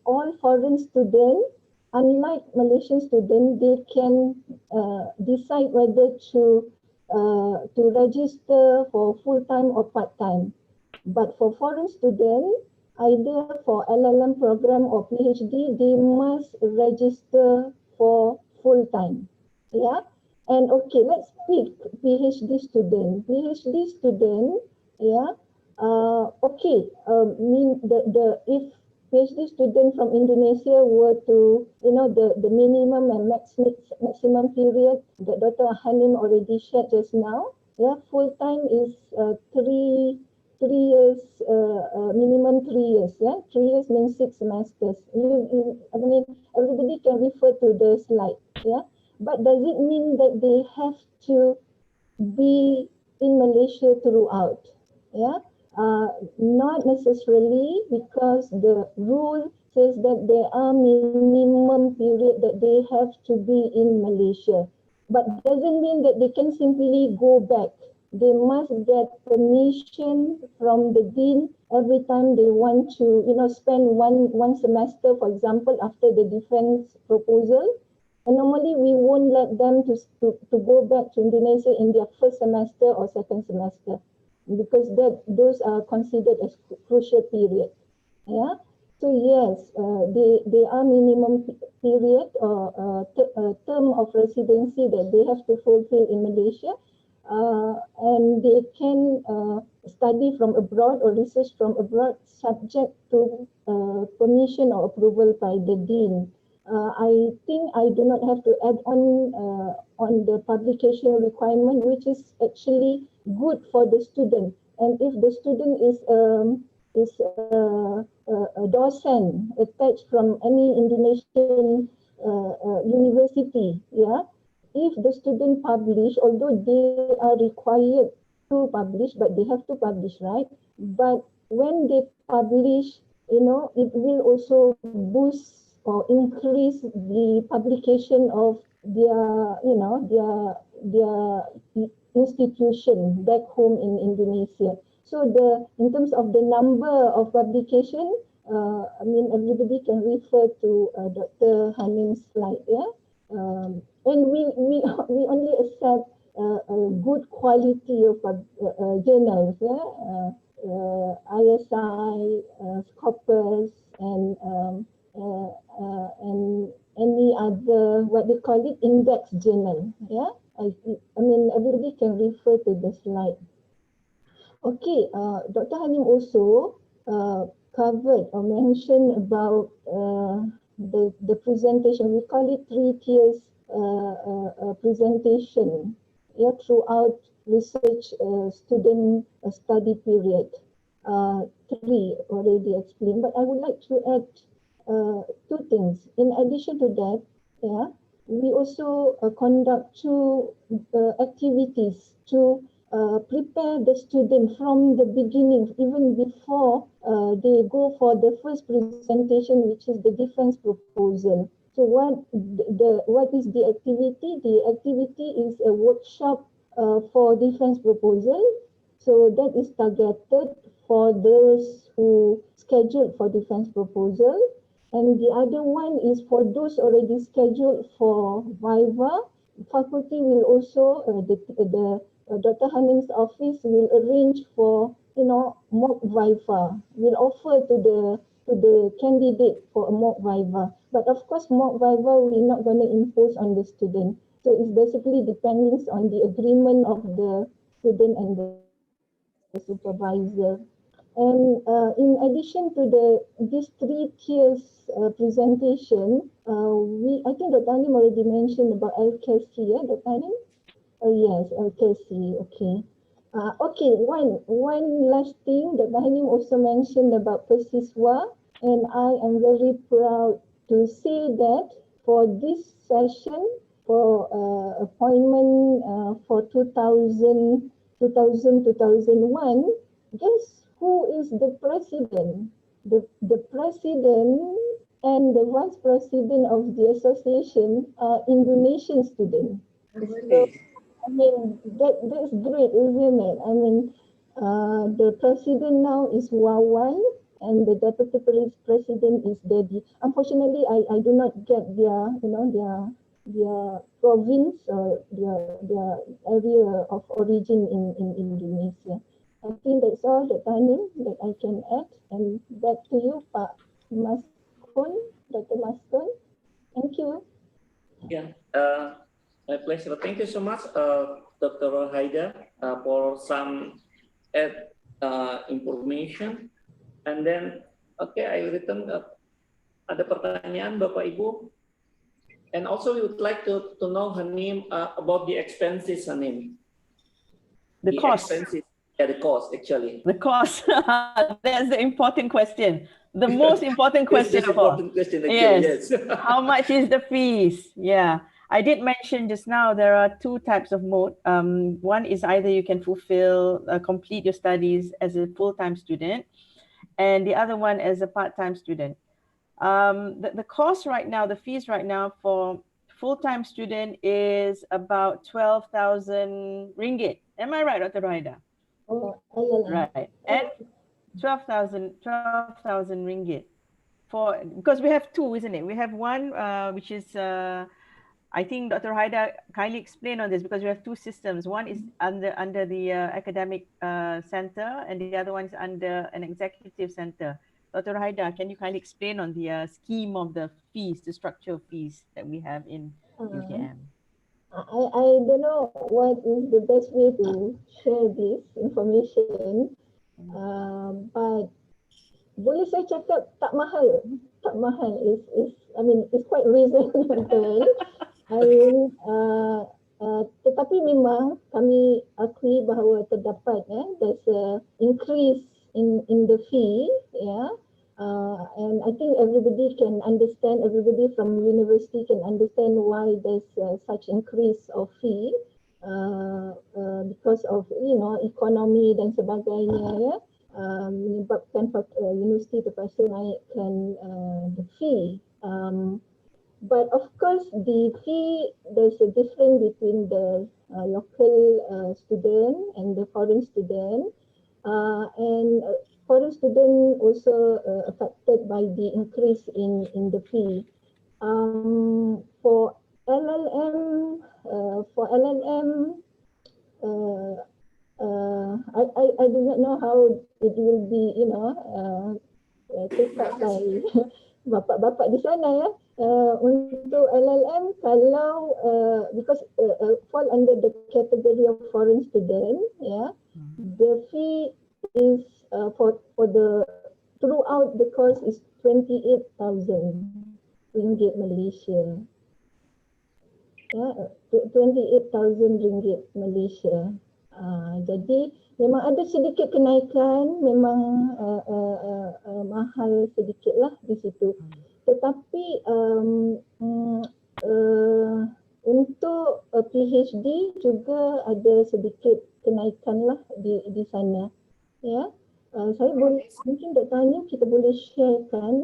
all foreign students, unlike Malaysian students, they can decide whether to register for full-time or part-time. But for foreign students, either for LLM program or PhD, they must register for full-time. And okay, let's pick PhD student. PhD student, okay, if PhD student from Indonesia were to, the minimum and maximum period that Dr. Hanim already shared just now, full time is 3 years minimum 3 years. Yeah, 3 years means 6 semesters. I mean, everybody can refer to the slide. Yeah, but does it mean that they have to be in Malaysia throughout? Yeah, not necessarily, because the rule says that there are minimum period that they have to be in Malaysia, but doesn't mean that they can simply go back. They must get permission from the dean every time they want to, spend one semester, for example, after the defense proposal. And normally we won't let them to go back to Indonesia in their first semester or second semester, because those are considered as crucial period. Yeah. So yes, they are minimum period or term of residency that they have to fulfill in Malaysia, and they can study from abroad or research from abroad, subject to permission or approval by the dean. I think I do not have to add on the publication requirement, which is actually good for the student. And if the student is a docent attached from any Indonesian university, yeah, if the student publish, although they are required to publish, but they have to publish, right? But when they publish, it will also boost or increase the publication of their institution back home in Indonesia. So in terms of the number of publication, I mean, everybody can refer to Dr. Hanim's slide, yeah. And we only accept a good quality of journals, yeah. ISI, Scopus, and any other, what they call it, index journal. Yeah, I mean, everybody can refer to the slide. Okay, Dr. Hanim also covered or mentioned about the presentation. We call it 3 tiers presentation, yeah, throughout research student study period. 3 already explained, but I would like to add 2 things. In addition to that, yeah, we also conduct 2 activities to prepare the student from the beginning, even before they go for the first presentation, which is the defense proposal. So what is the activity? The activity is a workshop for defense proposal. So that is targeted for those who scheduled for defense proposal. And the other one is for those already scheduled for Viva. Faculty will also, Dr. Hanim's office will arrange for, mock Viva. Will offer to the candidate for a mock Viva. But of course, mock Viva we're not going to impose on the student. So it's basically depending on the agreement of the student and the supervisor. And in addition to these 3 tiers presentation, I think Dr. Hanim already mentioned about LKC, yeah, Dr. Hanim? Oh yes, LKC, okay. Okay, one last thing, Dr. Hanim also mentioned about Persiswa, and I am very proud to say that for this session, for appointment for 2001, guess who is the president? The president and the vice president of the association are Indonesian students. So, I mean, that's great, isn't it? I mean, the president now is Wawan, and the deputy president is Dedi. Unfortunately, I do not get their province or their area of origin in Indonesia. I think that's all the timing that I can add. And back to you, Pak Maskun, Dr. Maskun. Thank you. Yeah, my pleasure. Thank you so much, Dr. Haida, for some information. And then, okay, I return. Ada pertanyaan, Bapak Ibu? And also, we would like to know, Hanim, about the expenses, Hanim. The cost. Expenses. Yeah, the cost actually. The cost. That's the important question. The most important question That's of all. important question actually. Yes. Yes. How much is the fees? Yeah. I did mention just now there are two types of mode. One is either you can complete your studies as a full-time student, and the other one as a part-time student. The cost right now, the fees right now for full-time student is about 12,000 ringgit. Am I right, Dr. Rohaida? Oh, Right. And 12,000 ringgit because we have two, isn't it? We have one which is I think Dr. Haida kindly explain on this because we have two systems. One is under the academic center, and the other one is under an executive center. Dr. Haida, can you kindly explain on the scheme of the fees, the structure of fees that we have in UKM? I don't know what is the best way to share this information, but boleh saya cakap tak mahal, tak mahal. I mean it's quite reasonable. I mean, tetapi memang kami akui bahawa terdapat there's a increase in the fee, yeah. And I think everybody from university can understand why there's such increase of fee because of economy dan sebagainya, ya. Menyebabkan universiti terpaksa naikkan the fee. But of course, the fee, there's a difference between the local student and the foreign student. And foreign student also affected by the increase in the fee. For LLM, I do not know how it will be, take up by bapak-bapak di sana, ya. Untuk LLM, kalau because fall under the category of foreign student, yeah, the fee is for the throughout the course is 28,000 ringgit Malaysia. Yeah, 28,000 ringgit Malaysia. Jadi memang ada sedikit kenaikan, memang mahal sedikitlah di situ. Tetapi untuk PhD juga ada sedikit kenaikan lah di sana. Ya, saya boleh mungkin bertanya, kita boleh sharekan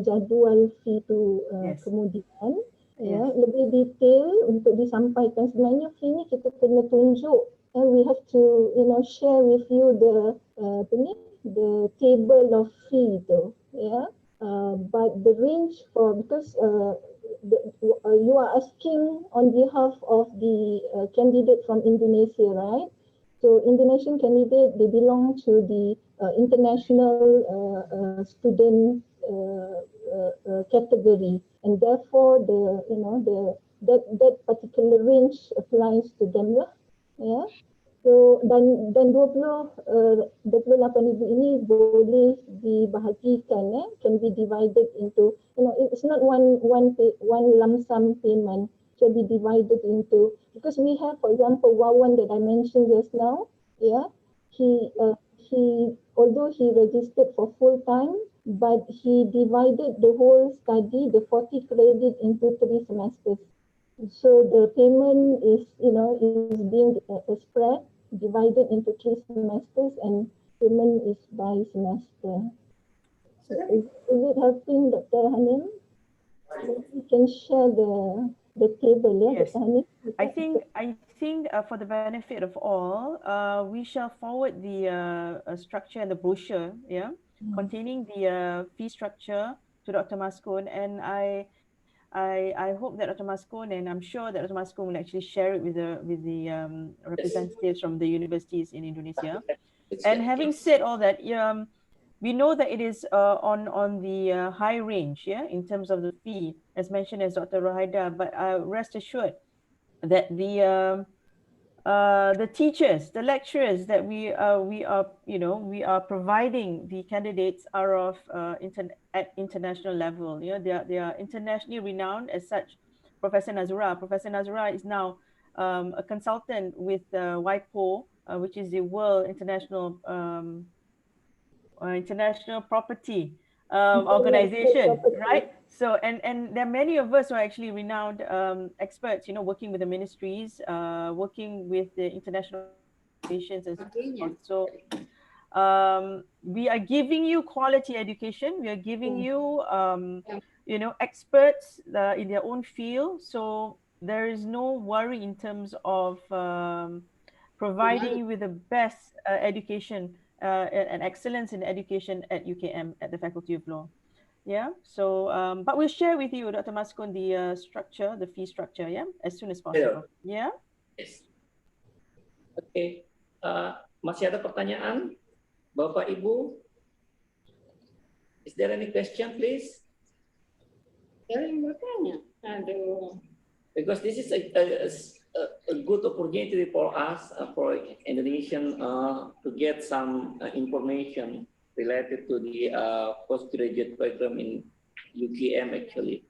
jadual fee itu kemudian. Ya, lebih detail untuk disampaikan. Sebenarnya fee ni kita kena tunjuk. We have to share with you the table of fee tu, ya. But the range because you are asking on behalf of the candidate from Indonesia, right? So Indonesian candidate, they belong to the international student category, and therefore that particular range applies to them lah, ya. So dan 28,000 ini boleh dibahagikan, can be divided into, it's not one lump sum payment, can be divided into, because we have, for example, Wawan that I mentioned just now, yeah, he although he registered for full time, but he divided the whole study, the 40 credit, into 3 semesters. So the payment is being spread, divided into 3 semesters, and payment is by semester. So is it helping, Dr. Hanim? You can share the table, yeah, yes. Dr. Hanim? I think for the benefit of all, we shall forward the structure and the brochure, yeah, containing the fee structure to Dr. Maskun, and I hope that Dr. Maskun, and I'm sure that Dr. Maskun will actually share it with the representatives from the universities in Indonesia. And having said all that, we know that it is on the high range, yeah, in terms of the fee, as mentioned as Dr. Rohaida. But rest assured that the teachers, the lecturers that we are providing the candidates are of at international level. They are internationally renowned as such. Professor Nazura is now a consultant with WIPO which is the World International Property Organization, right? So, and there are many of us who are actually renowned experts, you know, working with the ministries, working with the international organizations as well. So, we are giving you quality education. We are giving you, you know, experts in their own field. So there is no worry in terms of providing you with the best education and excellence in education at UKM, at the Faculty of Law. Yeah. So, but we'll share with you, Dr. Maskun, the structure, the fee structure, yeah, as soon as possible. Yeah. Yes. Oke. Masih ada pertanyaan, Bapak Ibu? Is there any question, please? Ada yang bertanya. Aduh. Because this is a good opportunity for us, for Indonesian, to get some information related to the postgraduate program in UKM actually.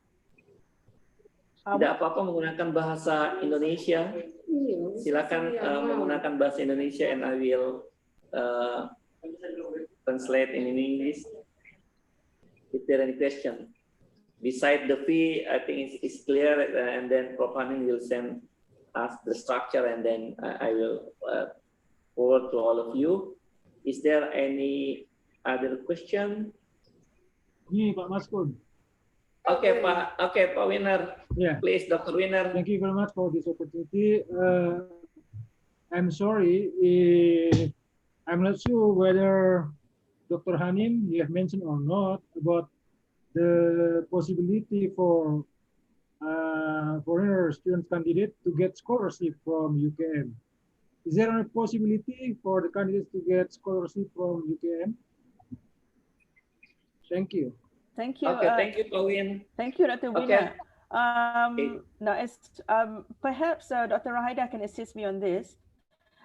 Tidak apa-apa menggunakan bahasa Indonesia. Silakan menggunakan bahasa Indonesia and I will translate in English. Is there any question? Beside the fee, I think it's clear, and then Prof. Hanin will send us the structure, and then I will forward to all of you. Is there any other question? Ini Pak Maskun. Okay, Pak Winner. Yeah. Please, Dr. Winner. Thank you very much for this opportunity. I'm sorry, I'm not sure whether Dr. Hanim you have mentioned or not about the possibility for foreigner student candidate to get scholarship from UKM. Is there a possibility for the candidates to get scholarship from UKM? Thank you. Thank you. Okay, thank you, Pak Win. Thank you, Dr. Wina. Now, as perhaps Dr. Rahida can assist me on this.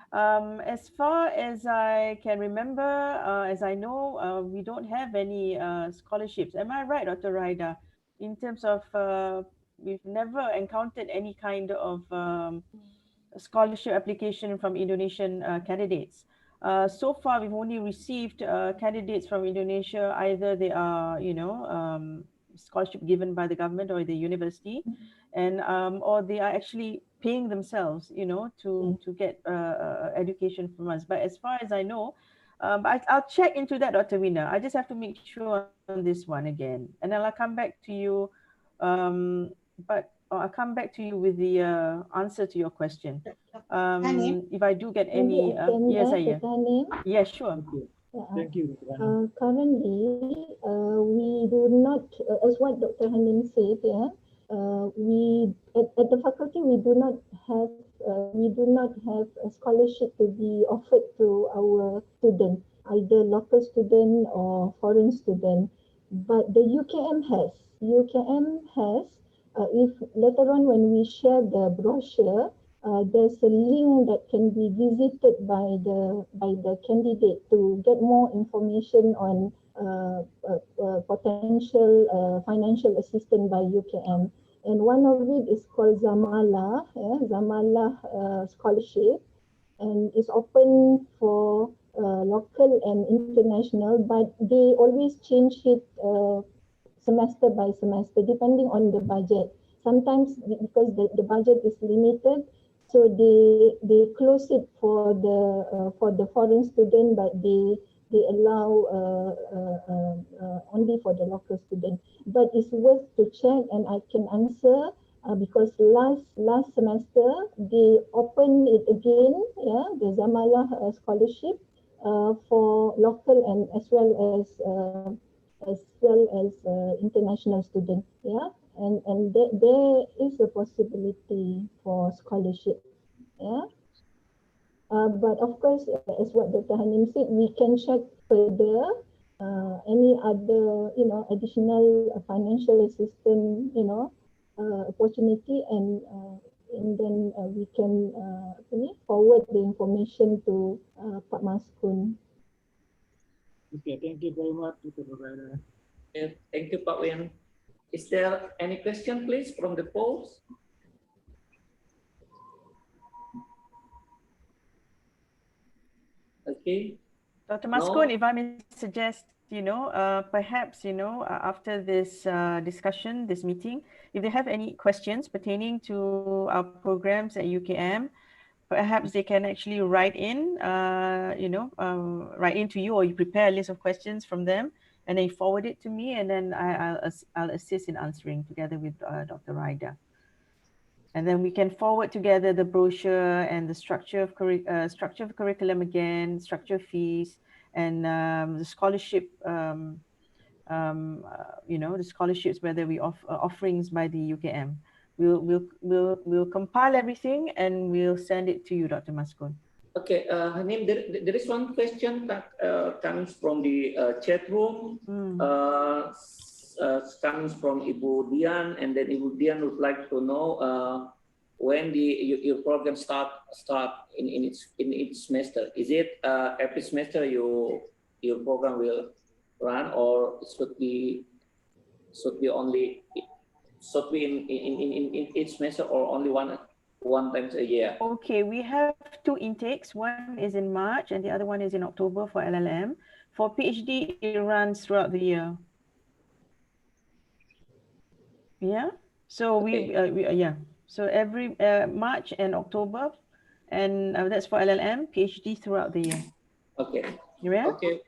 As far as I can remember, as I know, we don't have any scholarships. Am I right, Dr. Rahida? In terms of, we've never encountered any kind of scholarship application from Indonesian candidates. So far, we've only received candidates from Indonesia. Either they are, you know, scholarship given by the government or the university, and or they are actually paying themselves, you know, to get education from us. But as far as I know, but I'll check into that, Dr. Wina. I just have to make sure on this one again, and then I'll come back to you. I'll come back to you with the answer to your question. If I do get any, yes, I am. Yes, sure. Thank you. Currently, we do not, as what Dr. Hanin said, we at the faculty we do not have a scholarship to be offered to our students, either local student or foreign student. But the UKM has. If later on when we share the brochure, there's a link that can be visited by the candidate to get more information on potential financial assistance by UKM. And one of it is called Zamala scholarship, and it's open for local and international, but they always change it semester by semester, depending on the budget. Sometimes because the budget is limited, so they close it for the foreign student, but they allow only for the local student. But it's worth to check, and I can answer because last semester they opened it again, the Zamala scholarship for local and as well as international students, and there is a possibility for scholarship, but of course, as what Dr. Hanim said, we can check further any other additional financial assistance opportunity, and then we can forward the information to Pak Maskun. Okay, thank you very much, Dr. Rahida. Thank you, Pak Win. Is there any question, please, from the polls? Okay. Dr. No. Maskun, if I may suggest, perhaps, after this discussion, this meeting, if they have any questions pertaining to our programs at UKM, perhaps they can actually write in, write in to you, or you prepare a list of questions from them and then you forward it to me, and then I'll assist in answering together with Dr. Raida. And then we can forward together the brochure and the structure of curriculum again, structure of fees, and the scholarship, the scholarships, whether we offer offerings by the UKM. We'll compile everything and we'll send it to you, Dr. Maskun. Okay, Hanim, there is one question that comes from the chat room. Comes from Ibu Dian, and then Ibu Dian would like to know when your program start in its semester. Is it every semester your program will run, or should be in each semester, or only one times a year? Okay, we have 2 intakes. One is in March and the other one is in October for LLM. For PhD, it runs throughout the year. Yeah. So so every March and October, and that's for LLM, PhD throughout the year. Okay. Yeah. Okay,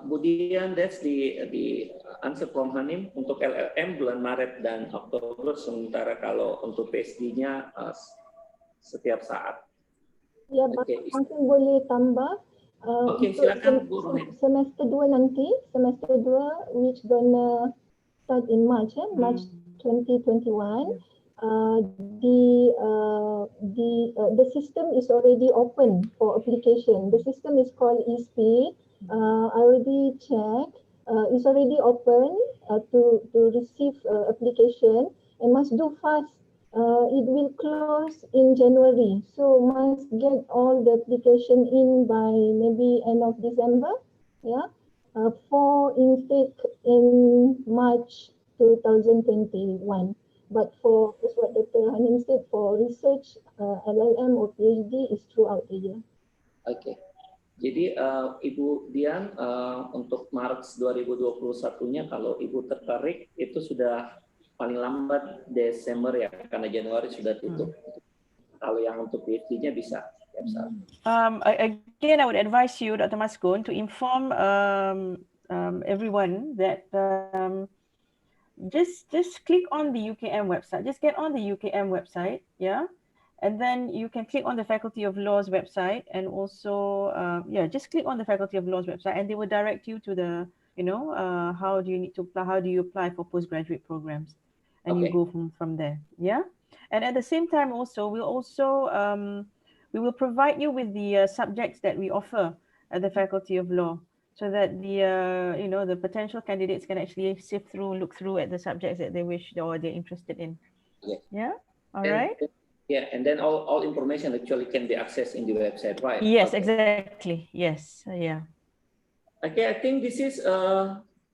Budian, that's the answer from Hanim untuk LLM bulan Maret dan Oktober, sementara kalau untuk PhD-nya setiap saat. Ya, mungkin boleh tambah. Oke, silakan Bu Rohit. Semester 2 nanti, semester 2 which gonna start in March, March 2021. The system is already open for application. The system is called eSpeed. I already checked. It's already open to receive application, and must do fast. It will close in January, so must get all the application in by maybe end of December. Yeah, for intake in March 2021. But for, as what Dr. Hanim said, for research, LLM or PhD is throughout the year. Oke. Jadi Ibu Dian, untuk Maret 2021-nya kalau Ibu tertarik itu sudah paling lambat Desember ya, karena Januari sudah tutup. Kalau yang untuk PhD-nya bisa. Again, I would advise you, Dr. Maskun, to inform everyone that just click on the UKM website. Just get on the UKM website, yeah, and then you can click on the Faculty of Law's website, and also just click on the Faculty of Law's website, and they will direct you to the how do you apply for postgraduate programs, and you go from there, yeah. And at the same time, also we will provide you with the subjects that we offer at the Faculty of Law, so that the potential candidates can actually look through at the subjects that they wish or they're interested in. Yeah. All right. Yeah, and then all information actually can be accessed in the website, right? Yes, exactly. Yes. Yeah. Okay, I think this is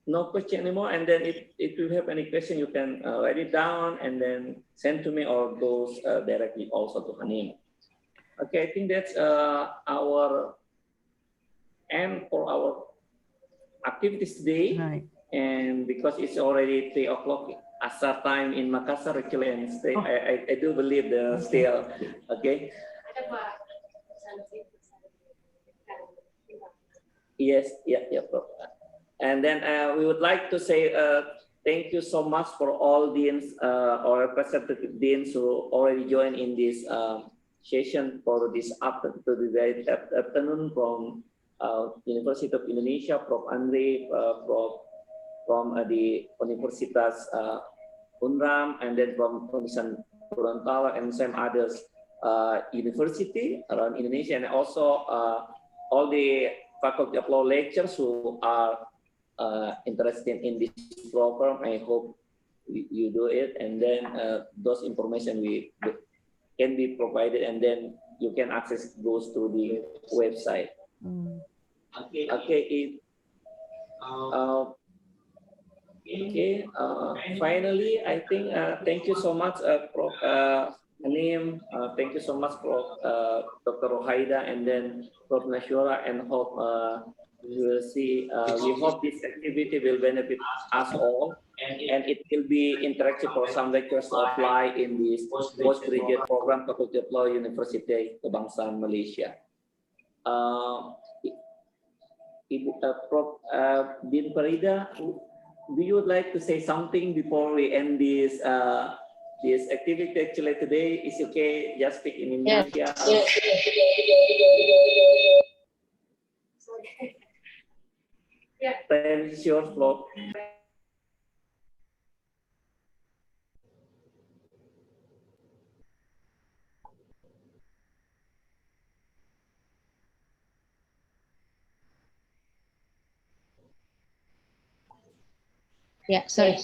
no question anymore. And then if you have any question, you can write it down and then send to me, or goes directly also to Hanim. Okay, I think that's our end for our activities today. Right. And because it's already 3 o'clock Asar time in Makassar, actually, and I do believe they're still okay. Yes, yeah, Prof. And then we would like to say thank you so much for all deans or representative deans who already joined in this session for this afternoon from University of Indonesia, Prof. Andre, from the Universitas Unram, and then from Universitas Gorontalo and some others university around Indonesia, and also all the Faculty of Law lecturers who are interested in this program. I hope you do it, and then those information can be provided, and then you can access those through the website. Finally, I think thank you so much, Prof. Hanim, thank you so much for Dr. Rohaida and then Prof. Nashura, and hope we will see. We hope this activity will benefit us all, and it will be interactive for some lecturers to apply in this postgraduate program Faculty of Law, Universiti Kebangsaan Malaysia. Ibu Prof. Din Farida, do you would like to say something before we end this this activity? Actually today is okay, just speak in Indonesia. Time is yours, Prof. Ya, sorry.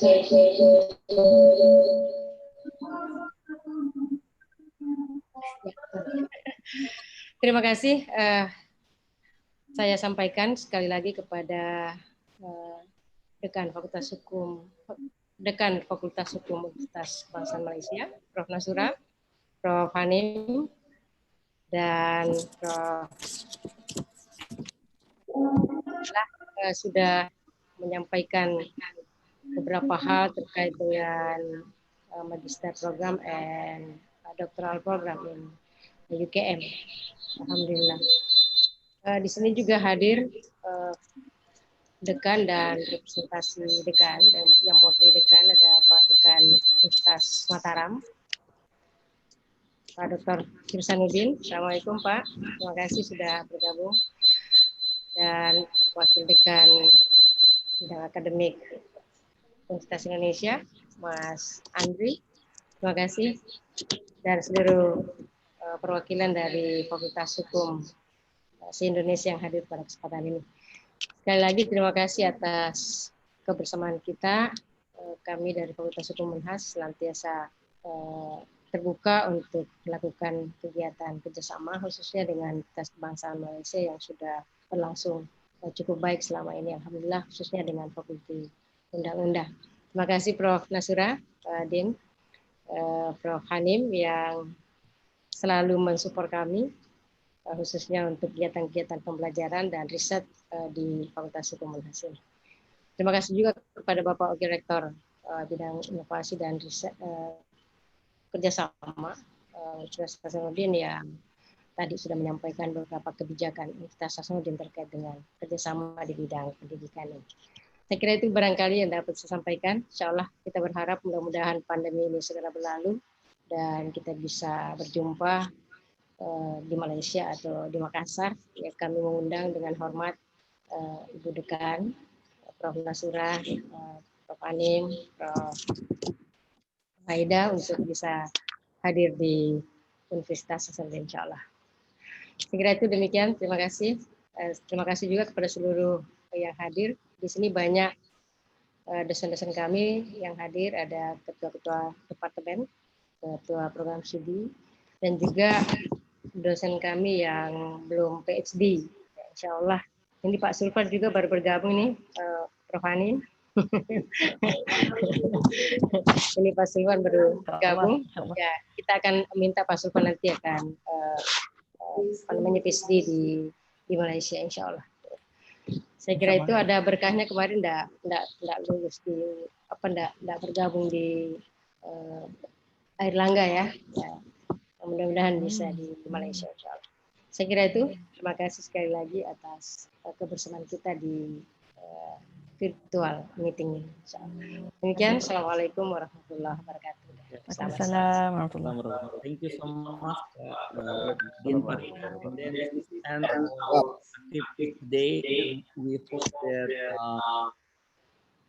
Terima kasih. Saya sampaikan sekali lagi kepada Dekan Fakultas Hukum Universitas Kebangsaan Malaysia, Prof. Nasura, Prof. Hanim, dan Prof. Sudah menyampaikan beberapa hal terkait dengan magister program and doctoral program in UKM. Alhamdulillah. Di sini juga hadir dekan dan representasi dekan, dan yang mewakili dekan ada Pak Dekan Universitas Mataram, Pak Dr. Hirsanuddin. Assalamualaikum Pak, terima kasih sudah bergabung. Dan Wakil Dekan Bidang Akademik Universitas Indonesia, Mas Andri, terima kasih. Dan seluruh perwakilan dari Fakultas Hukum se-Indonesia yang hadir pada kesempatan ini. Sekali lagi terima kasih atas kebersamaan kita. Kami dari Fakultas Hukum Unhas senantiasa terbuka untuk melakukan kegiatan kerjasama, khususnya dengan Universitas Kebangsaan Malaysia yang sudah berlangsung cukup baik selama ini, alhamdulillah, khususnya dengan Fakulti Undang-Undang. Terima kasih Prof. Nasura, Din, Prof. Hanim yang selalu mensupport kami, khususnya untuk kegiatan-kegiatan pembelajaran dan riset di Fakultas Hukum Unhas ini. Terima kasih juga kepada Bapak Wakil Rektor Bidang Inovasi dan Riset Kerjasama, Universitas Hasanuddin, yang tadi sudah menyampaikan beberapa kebijakan Universitas Hasanuddin terkait dengan kerjasama di bidang pendidikan ini. Saya kira itu barangkali yang dapat saya sampaikan. Insya Allah kita berharap mudah-mudahan pandemi ini segera berlalu dan kita bisa berjumpa di Malaysia atau di Makassar. Ya, kami mengundang dengan hormat Ibu Dekan, Prof. Nasura, Prof. Hanim, Prof. Aida untuk bisa hadir di Universitas Hasanuddin insya Allah. Saya kira itu demikian. Terima kasih. Terima kasih juga kepada seluruh yang hadir. Di sini banyak dosen-dosen kami yang hadir, ada ketua-ketua departemen, ketua program studi, dan juga dosen kami yang belum PhD. Insya Allah. Ini Pak Sulfan juga baru bergabung nih, Prof. Hanim. Ini Pak Sulfan baru bergabung. Ya, kita akan minta Pak Sulfan nanti akan PhD di Malaysia, insya Allah. Saya kira itu ada berkahnya kemarin enggak lulus enggak bergabung di Airlangga ya. Mudah-mudahan bisa di Malaysia, insya Allah. Saya kira itu. Terima kasih sekali lagi atas kebersamaan kita di virtual meeting ini. Demikian, Assalamualaikum warahmatullahi wabarakatuh. Waalaikumsalam warahmatullahi wabarakatuh. Thank you so much, Din Farida. And then this end our activity today, and we hope that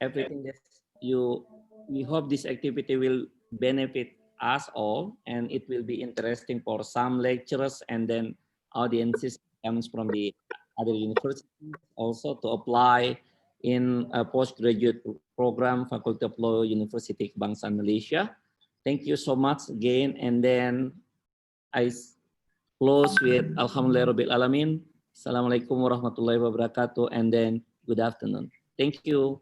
everything that we hope this activity will benefit us all, and it will be interesting for some lecturers and then audiences comes from the other universities also to apply in a postgraduate program Faculty of Law, Universiti Kebangsaan Malaysia. Thank you so much again, and then I close with Alhamdulillahirabbil alamin. Assalamualaikum warahmatullahi wabarakatuh, and then good afternoon. Thank you.